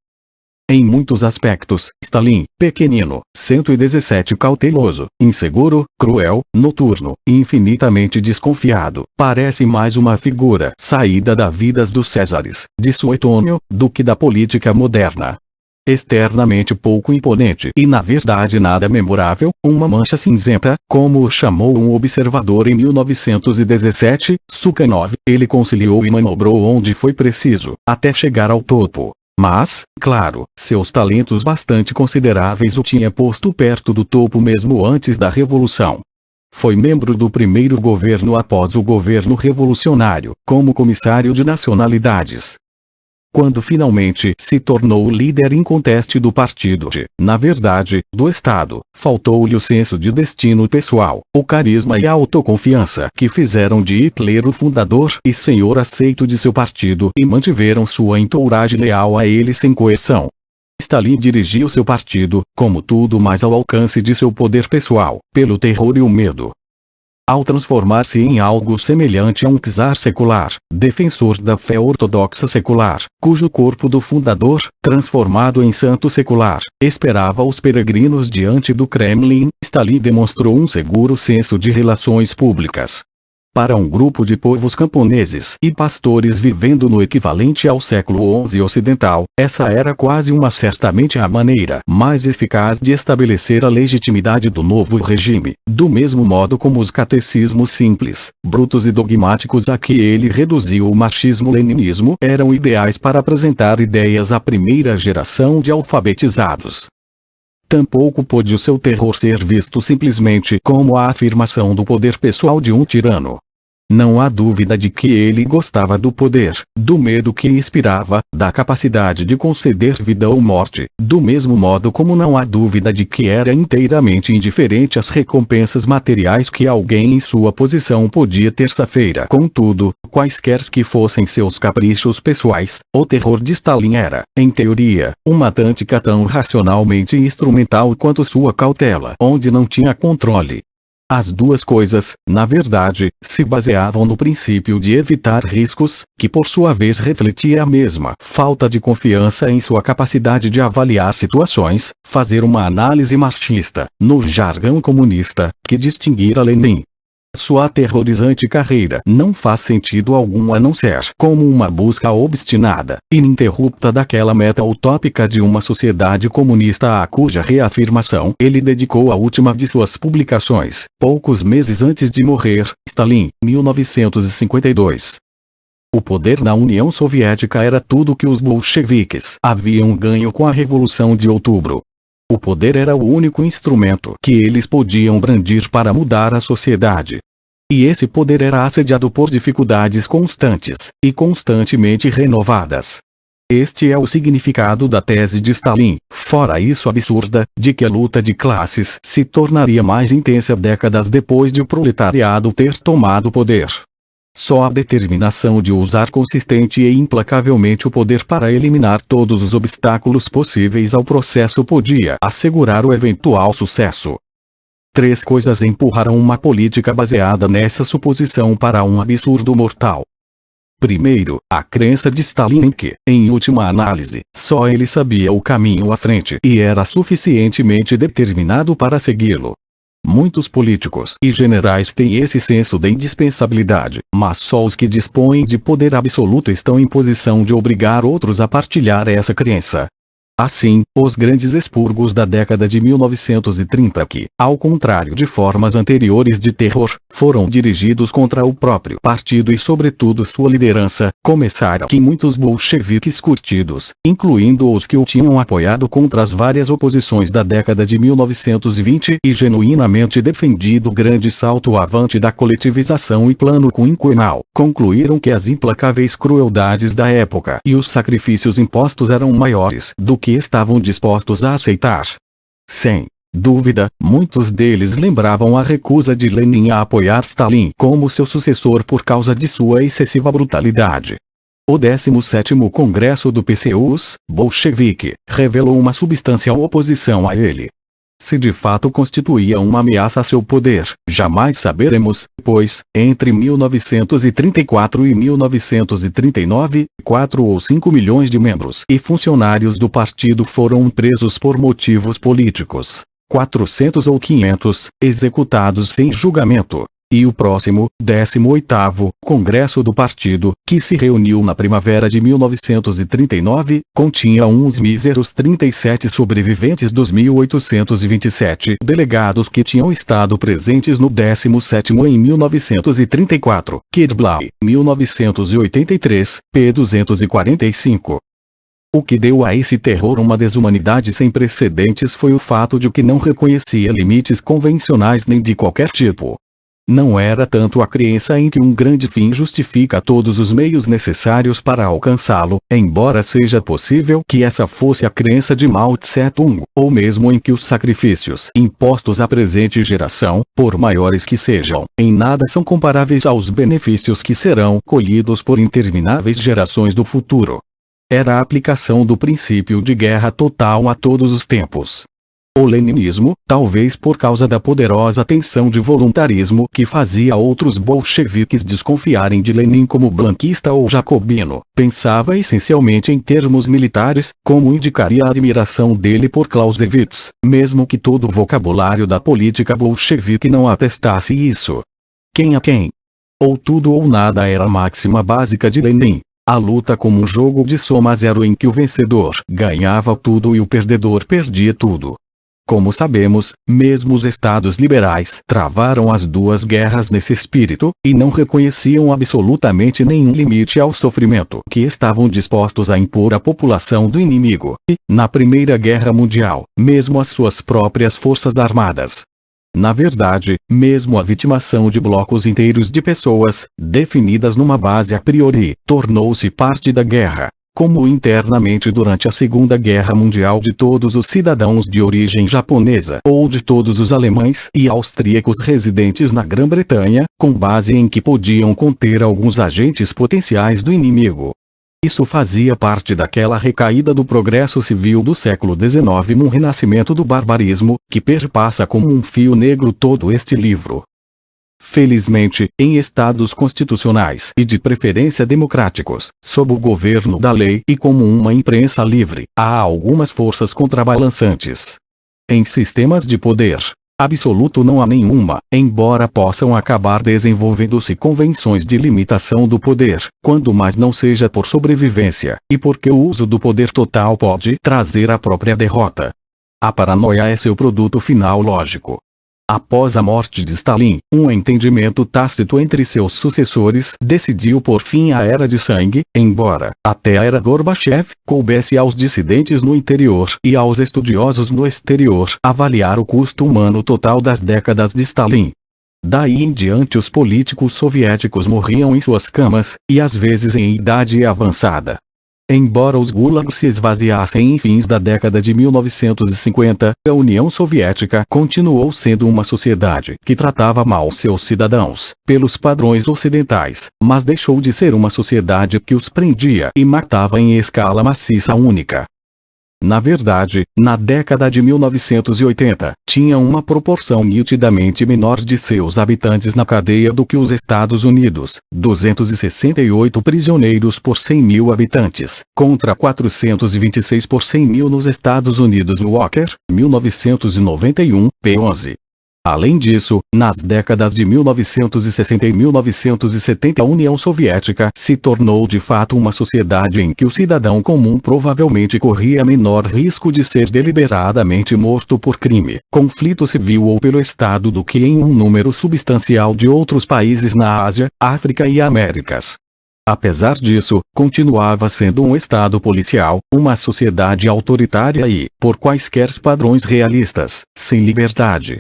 Em muitos aspectos, Stalin, pequenino, 117 cauteloso, inseguro, cruel, noturno, e infinitamente desconfiado, parece mais uma figura saída da vida dos Césares, de Suetônio, do que da política moderna. Externamente pouco imponente e na verdade nada memorável, uma mancha cinzenta, como o chamou um observador em 1917, Sukhanov, ele conciliou e manobrou onde foi preciso, até chegar ao topo. Mas, claro, seus talentos bastante consideráveis o tinha posto perto do topo mesmo antes da Revolução. Foi membro do primeiro governo após o governo revolucionário, como comissário de nacionalidades. Quando finalmente se tornou o líder inconteste do partido na verdade, do Estado, faltou-lhe o senso de destino pessoal, o carisma e a autoconfiança que fizeram de Hitler o fundador e senhor aceito de seu partido e mantiveram sua entourage leal a ele sem coerção. Stalin dirigiu seu partido, como tudo mais ao alcance de seu poder pessoal, pelo terror e o medo. Ao transformar-se em algo semelhante a um czar secular, defensor da fé ortodoxa secular, cujo corpo do fundador, transformado em santo secular, esperava os peregrinos diante do Kremlin, Stalin demonstrou um seguro senso de relações públicas. Para um grupo de povos camponeses e pastores vivendo no equivalente ao século XI ocidental, essa era quase uma certamente a maneira mais eficaz de estabelecer a legitimidade do novo regime, do mesmo modo como os catecismos simples, brutos e dogmáticos a que ele reduziu o marxismo-leninismo eram ideais para apresentar ideias à primeira geração de alfabetizados. Tampouco pôde o seu terror ser visto simplesmente como a afirmação do poder pessoal de um tirano. Não há dúvida de que ele gostava do poder, do medo que inspirava, da capacidade de conceder vida ou morte, do mesmo modo como não há dúvida de que era inteiramente indiferente às recompensas materiais que alguém em sua posição podia terça-feira. Contudo, quaisquer que fossem seus caprichos pessoais, o terror de Stalin era, em teoria, uma tática tão racionalmente instrumental quanto sua cautela, onde não tinha controle. As duas coisas, na verdade, se baseavam no princípio de evitar riscos, que por sua vez refletia a mesma falta de confiança em sua capacidade de avaliar situações, fazer uma análise marxista, no jargão comunista, que distinguira Lenin. Sua aterrorizante carreira não faz sentido algum a não ser como uma busca obstinada, ininterrupta daquela meta utópica de uma sociedade comunista a cuja reafirmação ele dedicou a última de suas publicações, poucos meses antes de morrer, Stalin, 1952. O poder na União Soviética era tudo que os bolcheviques haviam ganho com a Revolução de Outubro. O poder era o único instrumento que eles podiam brandir para mudar a sociedade. E esse poder era assediado por dificuldades constantes, e constantemente renovadas. Este é o significado da tese de Stalin, fora isso absurda, de que a luta de classes se tornaria mais intensa décadas depois de o proletariado ter tomado o poder. Só a determinação de usar consistente e implacavelmente o poder para eliminar todos os obstáculos possíveis ao processo podia assegurar o eventual sucesso. Três coisas empurraram uma política baseada nessa suposição para um absurdo mortal. Primeiro, a crença de Stalin em que, em última análise, só ele sabia o caminho à frente e era suficientemente determinado para segui-lo. Muitos políticos e generais têm esse senso de indispensabilidade, mas só os que dispõem de poder absoluto estão em posição de obrigar outros a partilhar essa crença. Assim, os grandes expurgos da década de 1930 que, ao contrário de formas anteriores de terror, foram dirigidos contra o próprio partido e sobretudo sua liderança, começaram que muitos bolcheviques curtidos, incluindo os que o tinham apoiado contra as várias oposições da década de 1920 e genuinamente defendido o grande salto avante da coletivização e plano quinquenal, concluíram que as implacáveis crueldades da época e os sacrifícios impostos eram maiores do que estavam dispostos a aceitar. Sem dúvida, muitos deles lembravam a recusa de Lenin a apoiar Stalin como seu sucessor por causa de sua excessiva brutalidade. O 17º Congresso do PCUS, bolchevique, revelou uma substancial oposição a ele. Se de fato constituía uma ameaça a seu poder, jamais saberemos, pois, entre 1934 e 1939, 4 ou 5 milhões de membros e funcionários do partido foram presos por motivos políticos, 400 ou 500, executados sem julgamento. E o próximo, 18º, Congresso do Partido, que se reuniu na primavera de 1939, continha uns míseros 37 sobreviventes dos 1827 delegados que tinham estado presentes no 17º em 1934, Kirblau, 1983, p. 245. O que deu a esse terror uma desumanidade sem precedentes foi o fato de que não reconhecia limites convencionais nem de qualquer tipo. Não era tanto a crença em que um grande fim justifica todos os meios necessários para alcançá-lo, embora seja possível que essa fosse a crença de Mao Tse-tung, ou mesmo em que os sacrifícios impostos à presente geração, por maiores que sejam, em nada são comparáveis aos benefícios que serão colhidos por intermináveis gerações do futuro. Era a aplicação do princípio de guerra total a todos os tempos. O leninismo, talvez por causa da poderosa tensão de voluntarismo que fazia outros bolcheviques desconfiarem de Lenin como blanquista ou jacobino, pensava essencialmente em termos militares, como indicaria a admiração dele por Clausewitz, mesmo que todo o vocabulário da política bolchevique não atestasse isso. Quem a quem? Ou tudo ou nada era a máxima básica de Lenin. A luta como um jogo de soma zero em que o vencedor ganhava tudo e o perdedor perdia tudo. Como sabemos, mesmo os estados liberais travaram as duas guerras nesse espírito, e não reconheciam absolutamente nenhum limite ao sofrimento que estavam dispostos a impor à população do inimigo, e, na Primeira Guerra Mundial, mesmo as suas próprias forças armadas. Na verdade, mesmo a vitimação de blocos inteiros de pessoas, definidas numa base a priori, tornou-se parte da guerra. Como internamente durante a Segunda Guerra Mundial de todos os cidadãos de origem japonesa ou de todos os alemães e austríacos residentes na Grã-Bretanha, com base em que podiam conter alguns agentes potenciais do inimigo. Isso fazia parte daquela recaída do progresso civil do século XIX num renascimento do barbarismo, que perpassa como um fio negro todo este livro. Felizmente, em estados constitucionais e de preferência democráticos, sob o governo da lei e como uma imprensa livre, há algumas forças contrabalançantes. Em sistemas de poder absoluto não há nenhuma, embora possam acabar desenvolvendo-se convenções de limitação do poder, quando mais não seja por sobrevivência, e porque o uso do poder total pode trazer a própria derrota. A paranoia é seu produto final lógico. Após a morte de Stalin, um entendimento tácito entre seus sucessores decidiu por fim à Era de Sangue, embora, até a Era Gorbachev, coubesse aos dissidentes no interior e aos estudiosos no exterior avaliar o custo humano total das décadas de Stalin. Daí em diante os políticos soviéticos morriam em suas camas, e às vezes em idade avançada. Embora os gulags se esvaziassem em fins da década de 1950, a União Soviética continuou sendo uma sociedade que tratava mal seus cidadãos, pelos padrões ocidentais, mas deixou de ser uma sociedade que os prendia e matava em escala maciça única. Na verdade, na década de 1980, tinha uma proporção nitidamente menor de seus habitantes na cadeia do que os Estados Unidos, 268 prisioneiros por 100 mil habitantes, contra 426 por 100 mil nos Estados Unidos. Walker, 1991, p. 11. Além disso, nas décadas de 1960 e 1970 a União Soviética se tornou de fato uma sociedade em que o cidadão comum provavelmente corria menor risco de ser deliberadamente morto por crime, conflito civil ou pelo Estado do que em um número substancial de outros países na Ásia, África e Américas. Apesar disso, continuava sendo um Estado policial, uma sociedade autoritária e, por quaisquer padrões realistas, sem liberdade.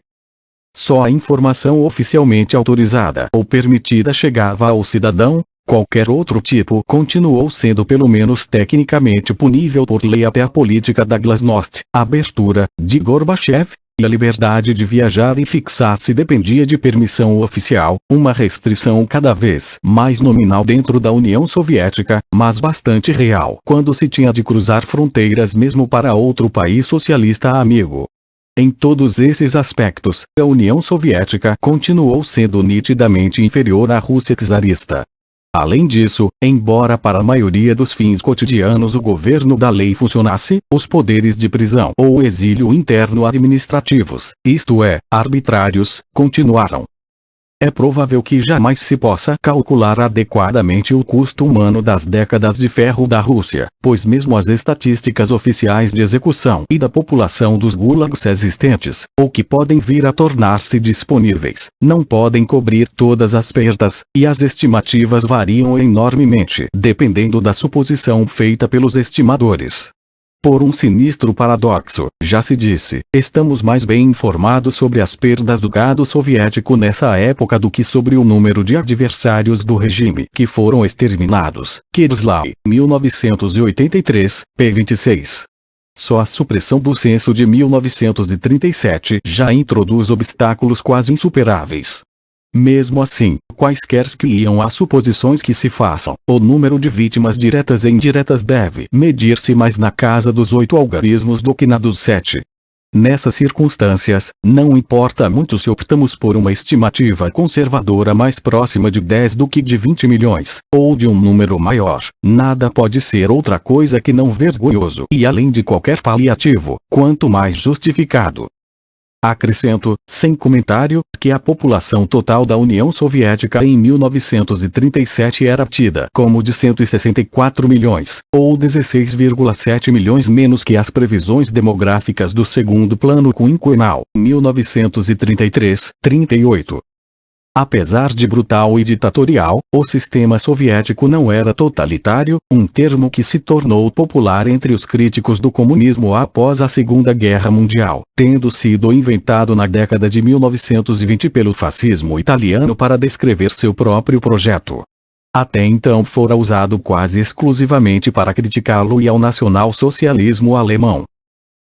Só a informação oficialmente autorizada ou permitida chegava ao cidadão, qualquer outro tipo continuou sendo pelo menos tecnicamente punível por lei até a política da glasnost, a abertura, de Gorbachev, e a liberdade de viajar e fixar-se dependia de permissão oficial, uma restrição cada vez mais nominal dentro da União Soviética, mas bastante real quando se tinha de cruzar fronteiras mesmo para outro país socialista amigo. Em todos esses aspectos, a União Soviética continuou sendo nitidamente inferior à Rússia czarista. Além disso, embora para a maioria dos fins cotidianos o governo da lei funcionasse, os poderes de prisão ou exílio interno administrativos, isto é, arbitrários, continuaram. É provável que jamais se possa calcular adequadamente o custo humano das décadas de ferro da Rússia, pois mesmo as estatísticas oficiais de execução e da população dos gulags existentes, ou que podem vir a tornar-se disponíveis, não podem cobrir todas as perdas, e as estimativas variam enormemente, dependendo da suposição feita pelos estimadores. Por um sinistro paradoxo, já se disse, estamos mais bem informados sobre as perdas do gado soviético nessa época do que sobre o número de adversários do regime que foram exterminados. Kirsley, 1983, p. 26. Só a supressão do censo de 1937 já introduz obstáculos quase insuperáveis. Mesmo assim, quaisquer que iam as suposições que se façam, o número de vítimas diretas e indiretas deve medir-se mais na casa dos 8 algarismos do que na dos 7. Nessas circunstâncias, não importa muito se optamos por uma estimativa conservadora mais próxima de 10 do que de 20 milhões, ou de um número maior, nada pode ser outra coisa que não vergonhoso e além de qualquer paliativo, quanto mais justificado. Acrescento, sem comentário, que a população total da União Soviética em 1937 era tida como de 164 milhões, ou 16,7 milhões menos que as previsões demográficas do segundo plano quinquenal, 1933-38. Apesar de brutal e ditatorial, o sistema soviético não era totalitário, um termo que se tornou popular entre os críticos do comunismo após a Segunda Guerra Mundial, tendo sido inventado na década de 1920 pelo fascismo italiano para descrever seu próprio projeto. Até então fora usado quase exclusivamente para criticá-lo e ao nacionalsocialismo alemão.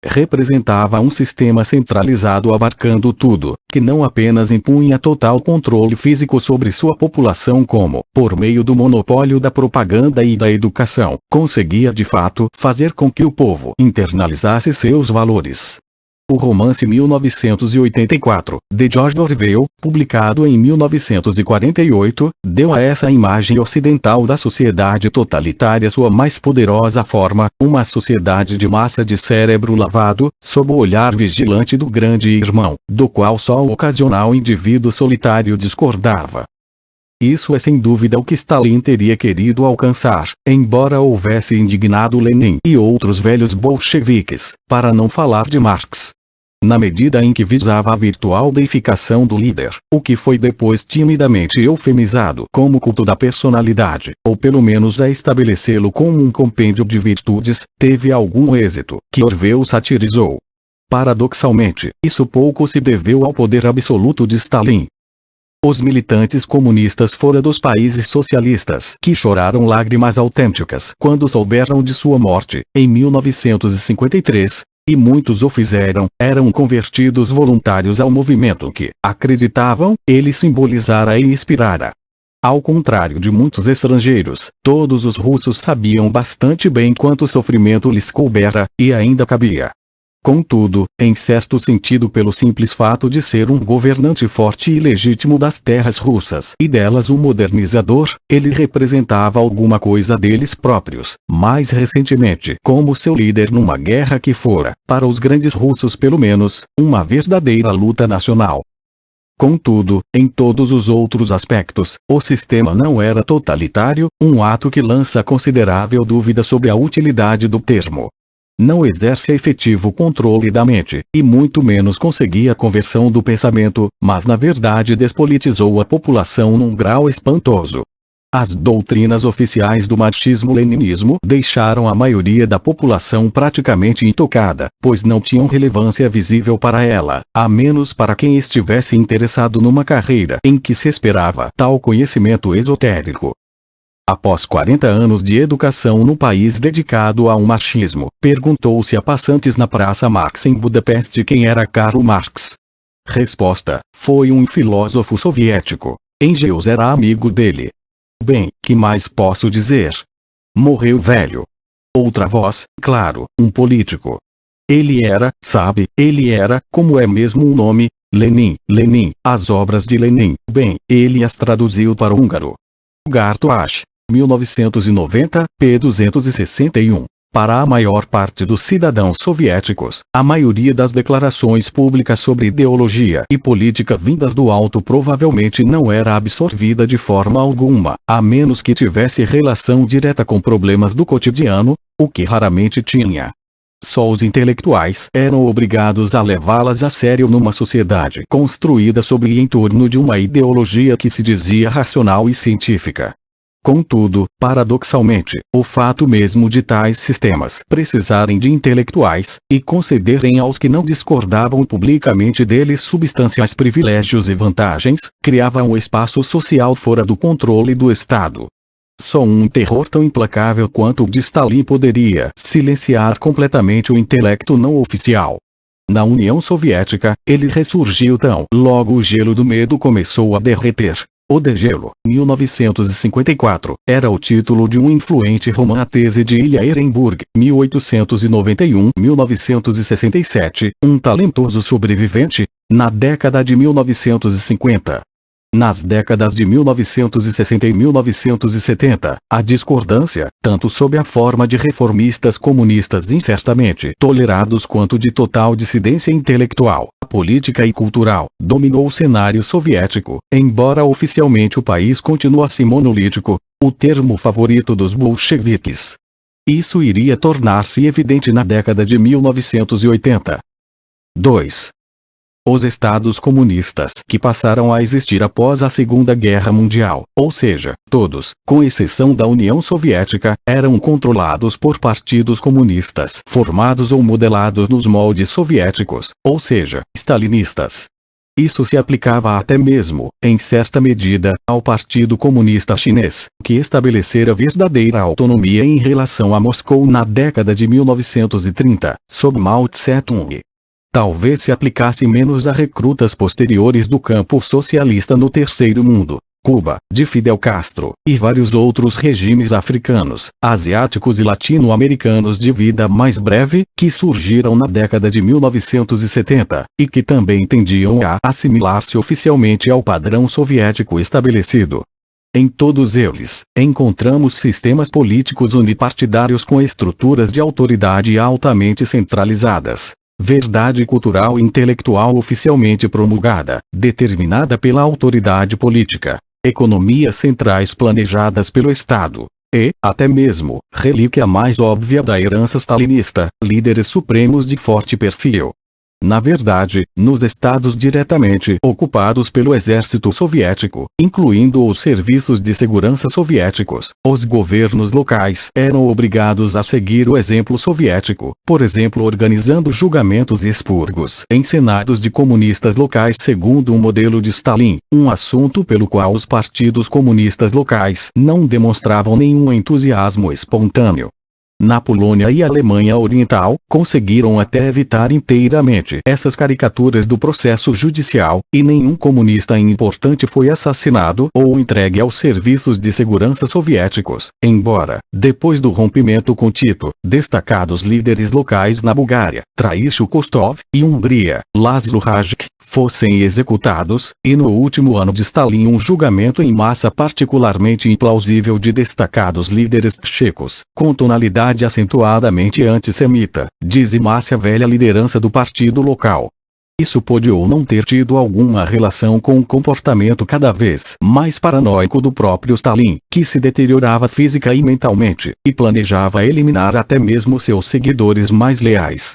Representava um sistema centralizado abarcando tudo, que não apenas impunha total controle físico sobre sua população como, por meio do monopólio da propaganda e da educação, conseguia de fato fazer com que o povo internalizasse seus valores. O romance 1984, de George Orwell, publicado em 1948, deu a essa imagem ocidental da sociedade totalitária sua mais poderosa forma, uma sociedade de massa de cérebro lavado, sob o olhar vigilante do grande irmão, do qual só o ocasional indivíduo solitário discordava. Isso é sem dúvida o que Stalin teria querido alcançar, embora houvesse indignado Lenin e outros velhos bolcheviques, para não falar de Marx. Na medida em que visava a virtual deificação do líder, o que foi depois timidamente eufemizado como culto da personalidade, ou pelo menos a estabelecê-lo como um compêndio de virtudes, teve algum êxito, que Orwell satirizou. Paradoxalmente, isso pouco se deveu ao poder absoluto de Stalin. Os militantes comunistas fora dos países socialistas que choraram lágrimas autênticas quando souberam de sua morte, em 1953, e muitos o fizeram, eram convertidos voluntários ao movimento que, acreditavam, ele simbolizara e inspirara. Ao contrário de muitos estrangeiros, todos os russos sabiam bastante bem quanto sofrimento lhes coubera, e ainda cabia. Contudo, em certo sentido pelo simples fato de ser um governante forte e legítimo das terras russas e delas um modernizador, ele representava alguma coisa deles próprios, mais recentemente como seu líder numa guerra que fora, para os grandes russos pelo menos, uma verdadeira luta nacional. Contudo, em todos os outros aspectos, o sistema não era totalitário, um ato que lança considerável dúvida sobre a utilidade do termo. Não exerce efetivo controle da mente, e muito menos conseguia a conversão do pensamento, mas na verdade despolitizou a população num grau espantoso. As doutrinas oficiais do marxismo-leninismo deixaram a maioria da população praticamente intocada, pois não tinham relevância visível para ela, a menos para quem estivesse interessado numa carreira em que se esperava tal conhecimento esotérico. Após 40 anos de educação no país dedicado ao marxismo, perguntou-se a passantes na Praça Marx em Budapeste quem era Karl Marx. Resposta: foi um filósofo soviético. Engels era amigo dele. Bem, que mais posso dizer? Morreu velho. Outra voz: claro, um político. Ele era, como é mesmo o nome, Lenin, as obras de Lenin. Bem, ele as traduziu para o húngaro. Gartoach, 1990, p. 261. Para a maior parte dos cidadãos soviéticos, a maioria das declarações públicas sobre ideologia e política vindas do alto provavelmente não era absorvida de forma alguma, a menos que tivesse relação direta com problemas do cotidiano, o que raramente tinha. Só os intelectuais eram obrigados a levá-las a sério numa sociedade construída sobre e em torno de uma ideologia que se dizia racional e científica. Contudo, paradoxalmente, o fato mesmo de tais sistemas precisarem de intelectuais, e concederem aos que não discordavam publicamente deles substanciais privilégios e vantagens, criava um espaço social fora do controle do Estado. Só um terror tão implacável quanto o de Stalin poderia silenciar completamente o intelecto não oficial. Na União Soviética, ele ressurgiu tão logo o gelo do medo começou a derreter. O Degelo, 1954, era o título de um influente romance. A tese de Ilya Ehrenburg, 1891-1967, um talentoso sobrevivente, na década de 1950. Nas décadas de 1960 e 1970, a discordância, tanto sob a forma de reformistas comunistas incertamente tolerados quanto de total dissidência intelectual, política e cultural, dominou o cenário soviético, embora oficialmente o país continuasse monolítico, o termo favorito dos bolcheviques. Isso iria tornar-se evidente na década de 1980. 2. Os estados comunistas que passaram a existir após a Segunda Guerra Mundial, ou seja, todos, com exceção da União Soviética, eram controlados por partidos comunistas formados ou modelados nos moldes soviéticos, ou seja, stalinistas. Isso se aplicava até mesmo, em certa medida, ao Partido Comunista Chinês, que estabelecera verdadeira autonomia em relação a Moscou na década de 1930, sob Mao Tse-tung. Talvez se aplicasse menos a recrutas posteriores do campo socialista no Terceiro Mundo, Cuba, de Fidel Castro, e vários outros regimes africanos, asiáticos e latino-americanos de vida mais breve, que surgiram na década de 1970, e que também tendiam a assimilar-se oficialmente ao padrão soviético estabelecido. Em todos eles, encontramos sistemas políticos unipartidários com estruturas de autoridade altamente centralizadas. Verdade cultural e intelectual oficialmente promulgada, determinada pela autoridade política. Economias centrais planejadas pelo Estado. E, até mesmo, relíquia mais óbvia da herança stalinista, líderes supremos de forte perfil. Na verdade, nos estados diretamente ocupados pelo exército soviético, incluindo os serviços de segurança soviéticos, os governos locais eram obrigados a seguir o exemplo soviético, por exemplo organizando julgamentos e expurgos em senados de comunistas locais segundo o modelo de Stalin, um assunto pelo qual os partidos comunistas locais não demonstravam nenhum entusiasmo espontâneo. Na Polônia e Alemanha Oriental, conseguiram até evitar inteiramente essas caricaturas do processo judicial, e nenhum comunista importante foi assassinado ou entregue aos serviços de segurança soviéticos, embora, depois do rompimento com Tito, destacados líderes locais na Bulgária, Traicho Kostov, e Hungria, László Rajk, fossem executados, e no último ano de Stalin um julgamento em massa particularmente implausível de destacados líderes tchecos, com tonalidade acentuadamente antissemita, dizimasse a velha liderança do partido local. Isso pode ou não ter tido alguma relação com o comportamento cada vez mais paranoico do próprio Stalin, que se deteriorava física e mentalmente, e planejava eliminar até mesmo seus seguidores mais leais.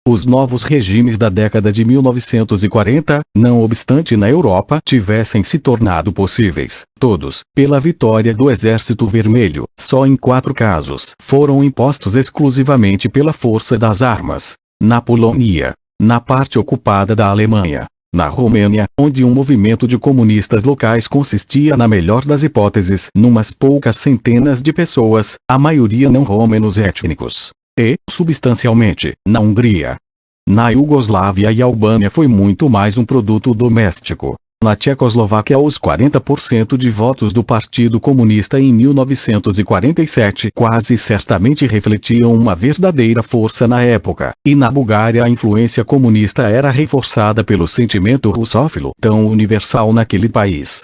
Os novos regimes da década de 1940, não obstante na Europa tivessem se tornado possíveis, todos, pela vitória do Exército Vermelho, só em 4 casos foram impostos exclusivamente pela força das armas. Na Polônia, na parte ocupada da Alemanha, na Romênia, onde um movimento de comunistas locais consistia na melhor das hipóteses numas poucas centenas de pessoas, a maioria não romenos étnicos. E, substancialmente, na Hungria. Na Iugoslávia e Albânia foi muito mais um produto doméstico. Na Tchecoslováquia os 40% de votos do Partido Comunista em 1947 quase certamente refletiam uma verdadeira força na época, e na Bulgária a influência comunista era reforçada pelo sentimento russófilo tão universal naquele país.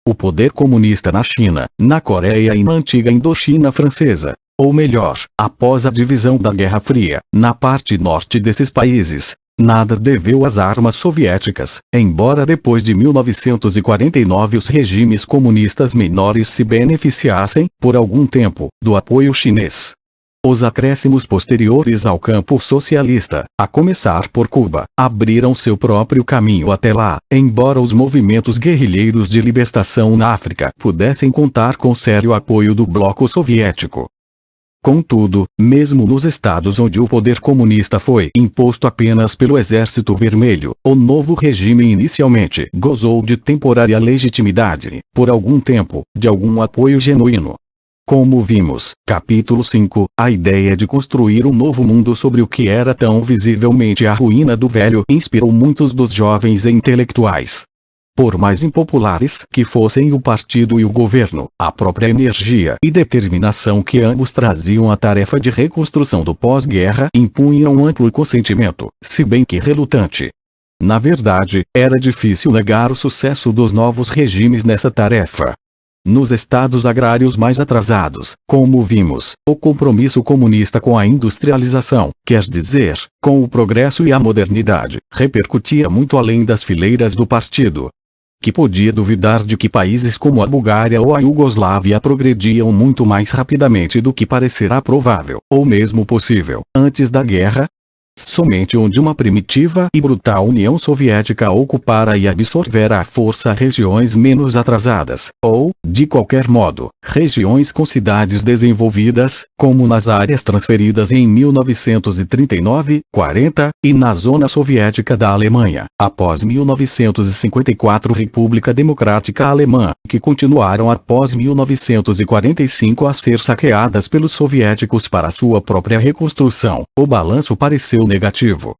O poder comunista na China, na Coreia e na antiga Indochina francesa, ou melhor, após a divisão da Guerra Fria, na parte norte desses países, nada deveu às armas soviéticas, embora depois de 1949 os regimes comunistas menores se beneficiassem, por algum tempo, do apoio chinês. Os acréscimos posteriores ao campo socialista, a começar por Cuba, abriram seu próprio caminho até lá, embora os movimentos guerrilheiros de libertação na África pudessem contar com sério apoio do bloco soviético. Contudo, mesmo nos estados onde o poder comunista foi imposto apenas pelo Exército Vermelho, o novo regime inicialmente gozou de temporária legitimidade, por algum tempo, de algum apoio genuíno. Como vimos, capítulo 5, a ideia de construir um novo mundo sobre o que era tão visivelmente a ruína do velho inspirou muitos dos jovens intelectuais. Por mais impopulares que fossem o partido e o governo, a própria energia e determinação que ambos traziam à tarefa de reconstrução do pós-guerra impunham um amplo consentimento, se bem que relutante. Na verdade, era difícil negar o sucesso dos novos regimes nessa tarefa. Nos estados agrários mais atrasados, como vimos, o compromisso comunista com a industrialização, quer dizer, com o progresso e a modernidade, repercutia muito além das fileiras do partido. Que podia duvidar de que países como a Bulgária ou a Iugoslávia progrediam muito mais rapidamente do que parecerá provável, ou mesmo possível, antes da guerra? Somente onde uma primitiva e brutal União Soviética ocupara e absorvera à força regiões menos atrasadas, ou, de qualquer modo, regiões com cidades desenvolvidas, como nas áreas transferidas em 1939, 40, e na zona soviética da Alemanha, após 1954 República Democrática Alemã, que continuaram após 1945 a ser saqueadas pelos soviéticos para sua própria reconstrução, o balanço pareceu negativo.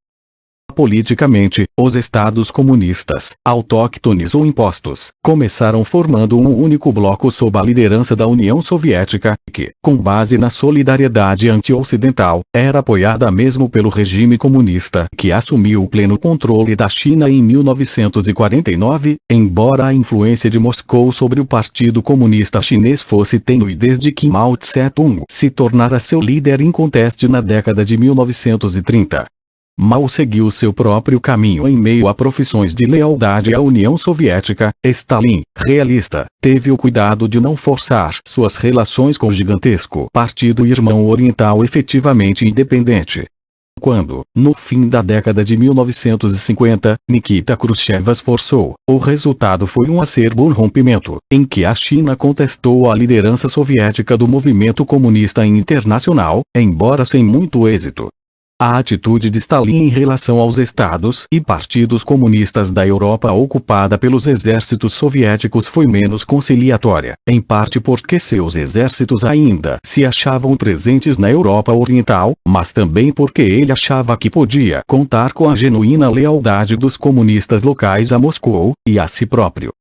Politicamente, os estados comunistas, autóctones ou impostos, começaram formando um único bloco sob a liderança da União Soviética, que, com base na solidariedade anti-ocidental, era apoiada mesmo pelo regime comunista que assumiu o pleno controle da China em 1949, embora a influência de Moscou sobre o Partido Comunista Chinês fosse tênue desde que Mao Tse-tung se tornara seu líder inconteste na década de 1930. Mao seguiu seu próprio caminho em meio a profissões de lealdade à União Soviética. Stalin, realista, teve o cuidado de não forçar suas relações com o gigantesco partido irmão oriental efetivamente independente. Quando, no fim da década de 1950, Nikita Khrushchev as forçou, o resultado foi um acerbo rompimento, em que a China contestou a liderança soviética do movimento comunista internacional, embora sem muito êxito. A atitude de Stalin em relação aos estados e partidos comunistas da Europa ocupada pelos exércitos soviéticos foi menos conciliatória, em parte porque seus exércitos ainda se achavam presentes na Europa Oriental, mas também porque ele achava que podia contar com a genuína lealdade dos comunistas locais a Moscou e a si próprio.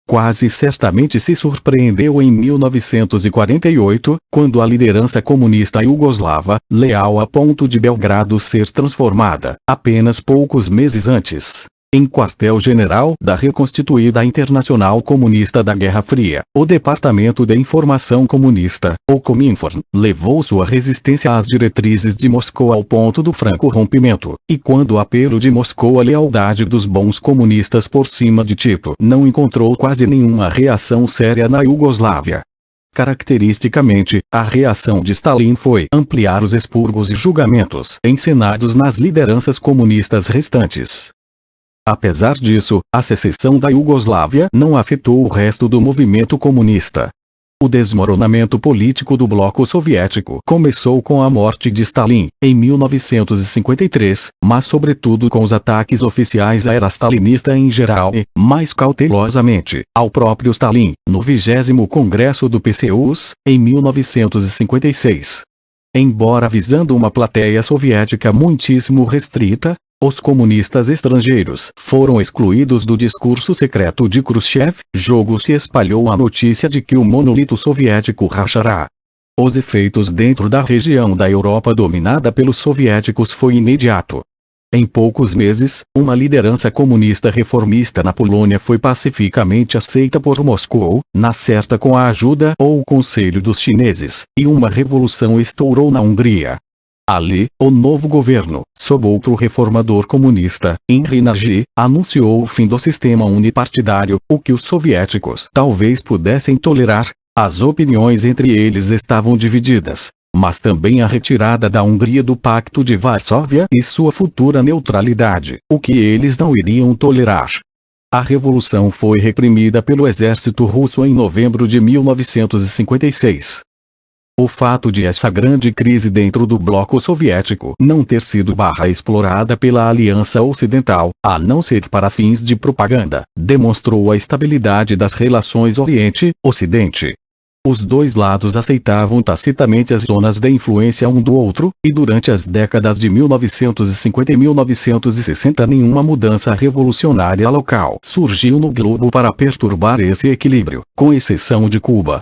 Quase certamente se surpreendeu em 1948, quando a liderança comunista iugoslava, leal a ponto de Belgrado ser transformada, apenas poucos meses antes, em quartel-general da reconstituída Internacional Comunista da Guerra Fria, o Departamento de Informação Comunista, o Cominform, levou sua resistência às diretrizes de Moscou ao ponto do franco rompimento, e quando o apelo de Moscou à lealdade dos bons comunistas por cima de Tito não encontrou quase nenhuma reação séria na Iugoslávia. Caracteristicamente, a reação de Stalin foi ampliar os expurgos e julgamentos encenados nas lideranças comunistas restantes. Apesar disso, a secessão da Iugoslávia não afetou o resto do movimento comunista. O desmoronamento político do bloco soviético começou com a morte de Stalin, em 1953, mas sobretudo com os ataques oficiais à era stalinista em geral e, mais cautelosamente, ao próprio Stalin, no 20º Congresso do PCUS, em 1956. Embora visando uma plateia soviética muitíssimo restrita, os comunistas estrangeiros foram excluídos do discurso secreto de Khrushchev. Jogo se espalhou a notícia de que o monolito soviético rachará. Os efeitos dentro da região da Europa dominada pelos soviéticos foi imediato. Em poucos meses, uma liderança comunista reformista na Polônia foi pacificamente aceita por Moscou, na certa com a ajuda ou o conselho dos chineses, e uma revolução estourou na Hungria. Ali, o novo governo, sob outro reformador comunista, Henry Nagy, anunciou o fim do sistema unipartidário, o que os soviéticos talvez pudessem tolerar. As opiniões entre eles estavam divididas, mas também a retirada da Hungria do Pacto de Varsóvia e sua futura neutralidade, o que eles não iriam tolerar. A revolução foi reprimida pelo exército russo em novembro de 1956. O fato de essa grande crise dentro do bloco soviético não ter sido explorada pela Aliança Ocidental, a não ser para fins de propaganda, demonstrou a estabilidade das relações Oriente-Ocidente. Os dois lados aceitavam tacitamente as zonas de influência um do outro, e durante as décadas de 1950 e 1960 nenhuma mudança revolucionária local surgiu no globo para perturbar esse equilíbrio, com exceção de Cuba.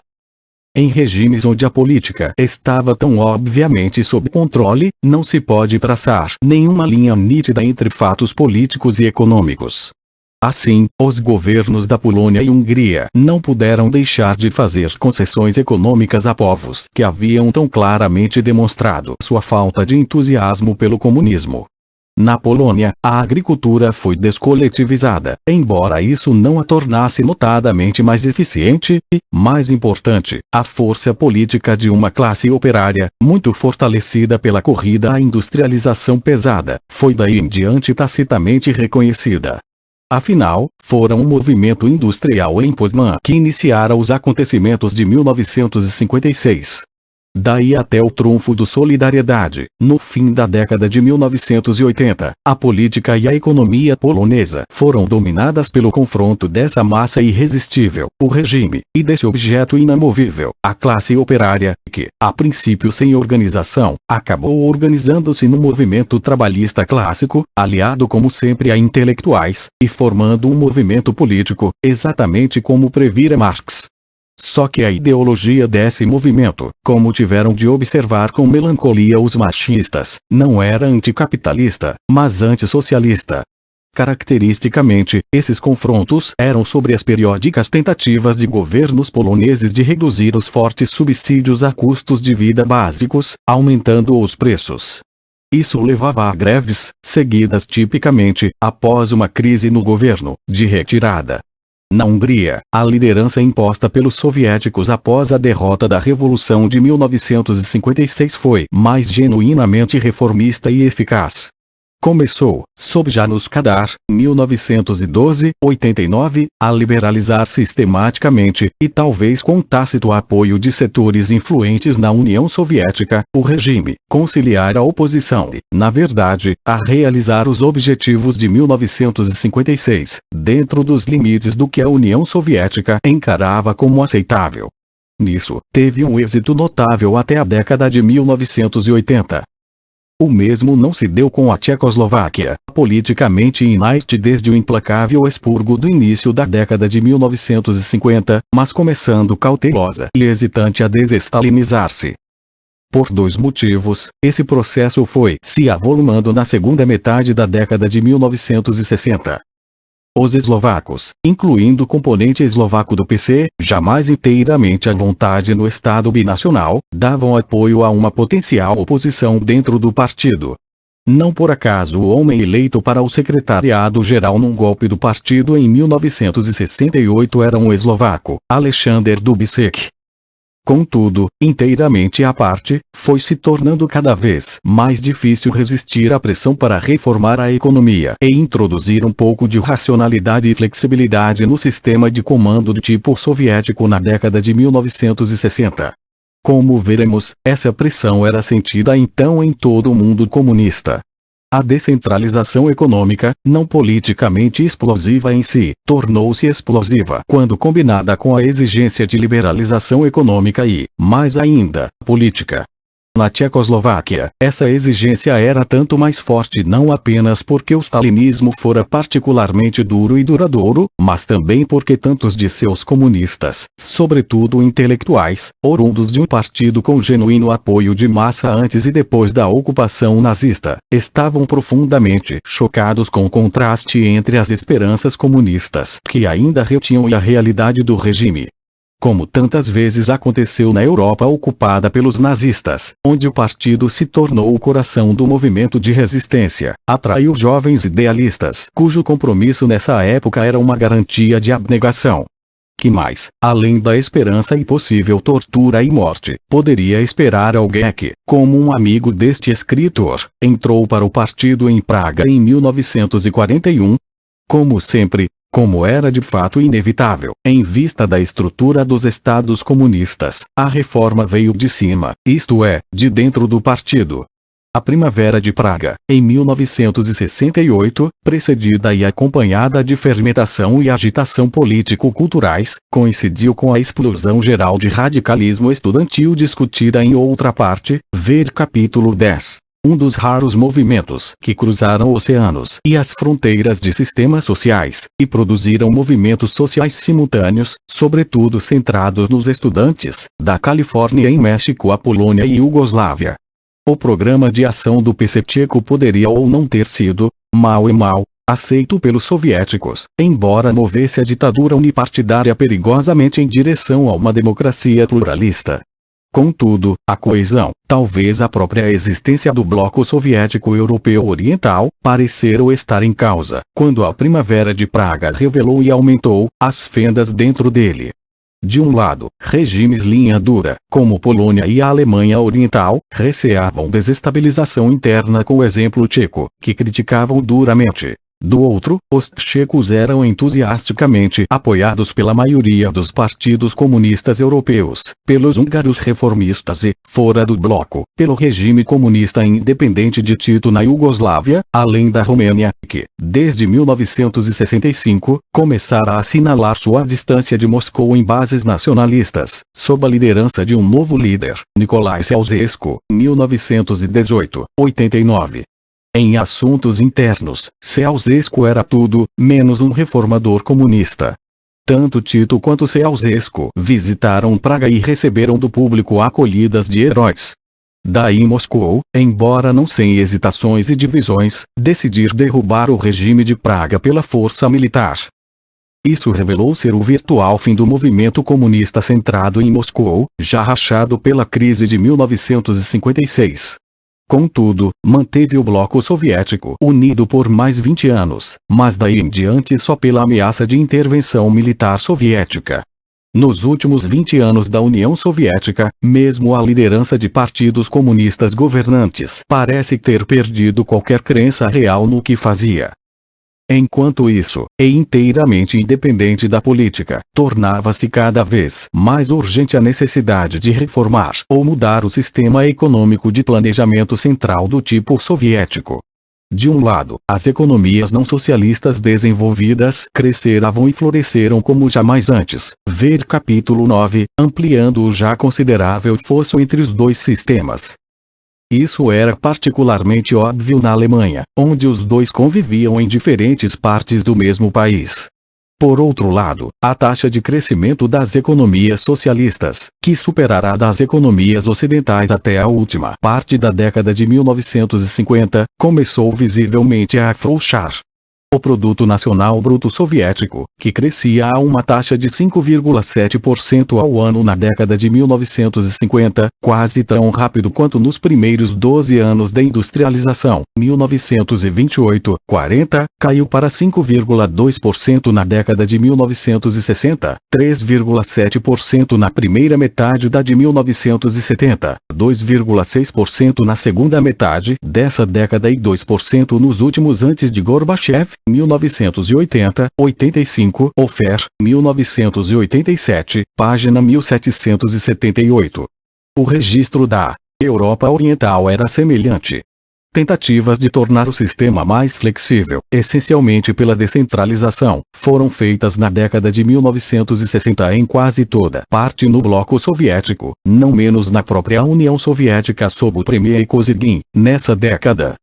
Em regimes onde a política estava tão obviamente sob controle, não se pode traçar nenhuma linha nítida entre fatos políticos e econômicos. Assim, os governos da Polônia e Hungria não puderam deixar de fazer concessões econômicas a povos que haviam tão claramente demonstrado sua falta de entusiasmo pelo comunismo. Na Polônia, a agricultura foi descoletivizada, embora isso não a tornasse notadamente mais eficiente, e, mais importante, a força política de uma classe operária, muito fortalecida pela corrida à industrialização pesada, foi daí em diante tacitamente reconhecida. Afinal, foram o movimento industrial em Poznan que iniciara os acontecimentos de 1956. Daí até o trunfo do Solidariedade, no fim da década de 1980, a política e a economia polonesa foram dominadas pelo confronto dessa massa irresistível, o regime, e desse objeto inamovível, a classe operária, que, a princípio sem organização, acabou organizando-se no movimento trabalhista clássico, aliado como sempre a intelectuais, e formando um movimento político, exatamente como previra Marx. Só que a ideologia desse movimento, como tiveram de observar com melancolia os marxistas, não era anticapitalista, mas antissocialista. Caracteristicamente, esses confrontos eram sobre as periódicas tentativas de governos poloneses de reduzir os fortes subsídios a custos de vida básicos, aumentando os preços. Isso levava a greves, seguidas tipicamente, após uma crise no governo, de retirada. Na Hungria, a liderança imposta pelos soviéticos após a derrota da Revolução de 1956 foi mais genuinamente reformista e eficaz. Começou, sob János Kadar, 1912-89, a liberalizar sistematicamente, e talvez com tácito apoio de setores influentes na União Soviética, o regime, conciliar a oposição e, na verdade, a realizar os objetivos de 1956, dentro dos limites do que a União Soviética encarava como aceitável. Nisso, teve um êxito notável até a década de 1980. O mesmo não se deu com a Tchecoslováquia, politicamente inerte desde o implacável expurgo do início da década de 1950, mas começando cautelosa e hesitante a desestalinizar-se. Por dois motivos, esse processo foi se avolumando na segunda metade da década de 1960. Os eslovacos, incluindo o componente eslovaco do PC, jamais inteiramente à vontade no Estado binacional, davam apoio a uma potencial oposição dentro do partido. Não por acaso o homem eleito para o secretariado-geral num golpe do partido em 1968 era um eslovaco, Alexander Dubček. Contudo, inteiramente à parte, foi se tornando cada vez mais difícil resistir à pressão para reformar a economia e introduzir um pouco de racionalidade e flexibilidade no sistema de comando do tipo soviético na década de 1960. Como veremos, essa pressão era sentida então em todo o mundo comunista. A descentralização econômica, não politicamente explosiva em si, tornou-se explosiva quando combinada com a exigência de liberalização econômica e, mais ainda, política. Na Tchecoslováquia, essa exigência era tanto mais forte não apenas porque o stalinismo fora particularmente duro e duradouro, mas também porque tantos de seus comunistas, sobretudo intelectuais, orundos de um partido com genuíno apoio de massa antes e depois da ocupação nazista, estavam profundamente chocados com o contraste entre as esperanças comunistas que ainda retinham e a realidade do regime. Como tantas vezes aconteceu na Europa ocupada pelos nazistas, onde o partido se tornou o coração do movimento de resistência, atraiu jovens idealistas cujo compromisso nessa época era uma garantia de abnegação. Que mais, além da esperança e possível tortura e morte, poderia esperar alguém que, como um amigo deste escritor, entrou para o partido em Praga em 1941? Como sempre, como era de fato inevitável, em vista da estrutura dos estados comunistas, a reforma veio de cima, isto é, de dentro do partido. A Primavera de Praga, em 1968, precedida e acompanhada de fermentação e agitação político-culturais, coincidiu com a explosão geral de radicalismo estudantil discutida em outra parte, ver capítulo 10. Um dos raros movimentos que cruzaram oceanos e as fronteiras de sistemas sociais, e produziram movimentos sociais simultâneos, sobretudo centrados nos estudantes, da Califórnia em México a Polônia e Iugoslávia. O programa de ação do PC tcheco poderia ou não ter sido, mal aceito pelos soviéticos, embora movesse a ditadura unipartidária perigosamente em direção a uma democracia pluralista. Contudo, a coesão, talvez a própria existência do bloco soviético europeu oriental, pareceram estar em causa, quando a Primavera de Praga revelou e aumentou as fendas dentro dele. De um lado, regimes linha dura, como Polônia e a Alemanha Oriental, receavam desestabilização interna com o exemplo tcheco, que criticavam duramente. Do outro, os tchecos eram entusiasticamente apoiados pela maioria dos partidos comunistas europeus, pelos húngaros reformistas e, fora do bloco, pelo regime comunista independente de Tito na Iugoslávia, além da Romênia, que, desde 1965, começara a assinalar sua distância de Moscou em bases nacionalistas, sob a liderança de um novo líder, Nicolae Ceausescu, 1918-89. Em assuntos internos, Ceausescu era tudo, menos um reformador comunista. Tanto Tito quanto Ceausescu visitaram Praga e receberam do público acolhidas de heróis. Daí Moscou, embora não sem hesitações e divisões, decidir derrubar o regime de Praga pela força militar. Isso revelou ser o virtual fim do movimento comunista centrado em Moscou, já rachado pela crise de 1956. Contudo, manteve o bloco soviético unido por mais 20 anos, mas daí em diante só pela ameaça de intervenção militar soviética. Nos últimos 20 anos da União Soviética, mesmo a liderança de partidos comunistas governantes parece ter perdido qualquer crença real no que fazia. Enquanto isso, e inteiramente independente da política, tornava-se cada vez mais urgente a necessidade de reformar ou mudar o sistema econômico de planejamento central do tipo soviético. De um lado, as economias não socialistas desenvolvidas cresceram e floresceram como jamais antes, ver capítulo 9, ampliando o já considerável fosso entre os dois sistemas. Isso era particularmente óbvio na Alemanha, onde os dois conviviam em diferentes partes do mesmo país. Por outro lado, a taxa de crescimento das economias socialistas, que superará a das economias ocidentais até a última parte da década de 1950, começou visivelmente a afrouxar. O Produto Nacional Bruto Soviético, que crescia a uma taxa de 5,7% ao ano na década de 1950, quase tão rápido quanto nos primeiros 12 anos da industrialização, 1928-40, caiu para 5,2% na década de 1960, 3,7% na primeira metade da de 1970, 2,6% na segunda metade dessa década e 2% nos últimos antes de Gorbachev, 1980, 85, Ofer, 1987, página 1778. O registro da Europa Oriental era semelhante. Tentativas de tornar o sistema mais flexível, essencialmente pela descentralização, foram feitas na década de 1960 em quase toda parte no bloco soviético, não menos na própria União Soviética sob o premier Kosygin, nessa década.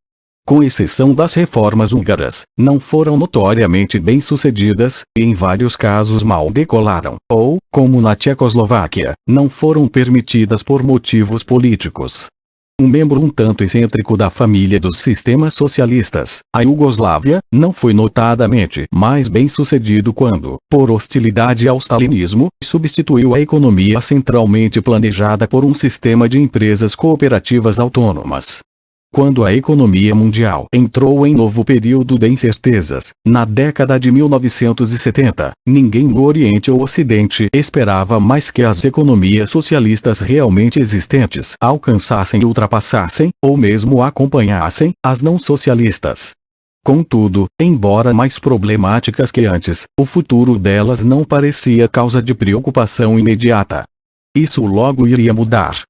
Com exceção das reformas húngaras, não foram notoriamente bem-sucedidas, e em vários casos mal decolaram, ou, como na Tchecoslováquia, não foram permitidas por motivos políticos. Um membro um tanto excêntrico da família dos sistemas socialistas, a Iugoslávia, não foi notadamente mais bem-sucedido quando, por hostilidade ao stalinismo, substituiu a economia centralmente planejada por um sistema de empresas cooperativas autônomas. Quando a economia mundial entrou em novo período de incertezas, na década de 1970, ninguém no Oriente ou Ocidente esperava mais que as economias socialistas realmente existentes alcançassem e ultrapassassem, ou mesmo acompanhassem, as não socialistas. Contudo, embora mais problemáticas que antes, o futuro delas não parecia causa de preocupação imediata. Isso logo iria mudar,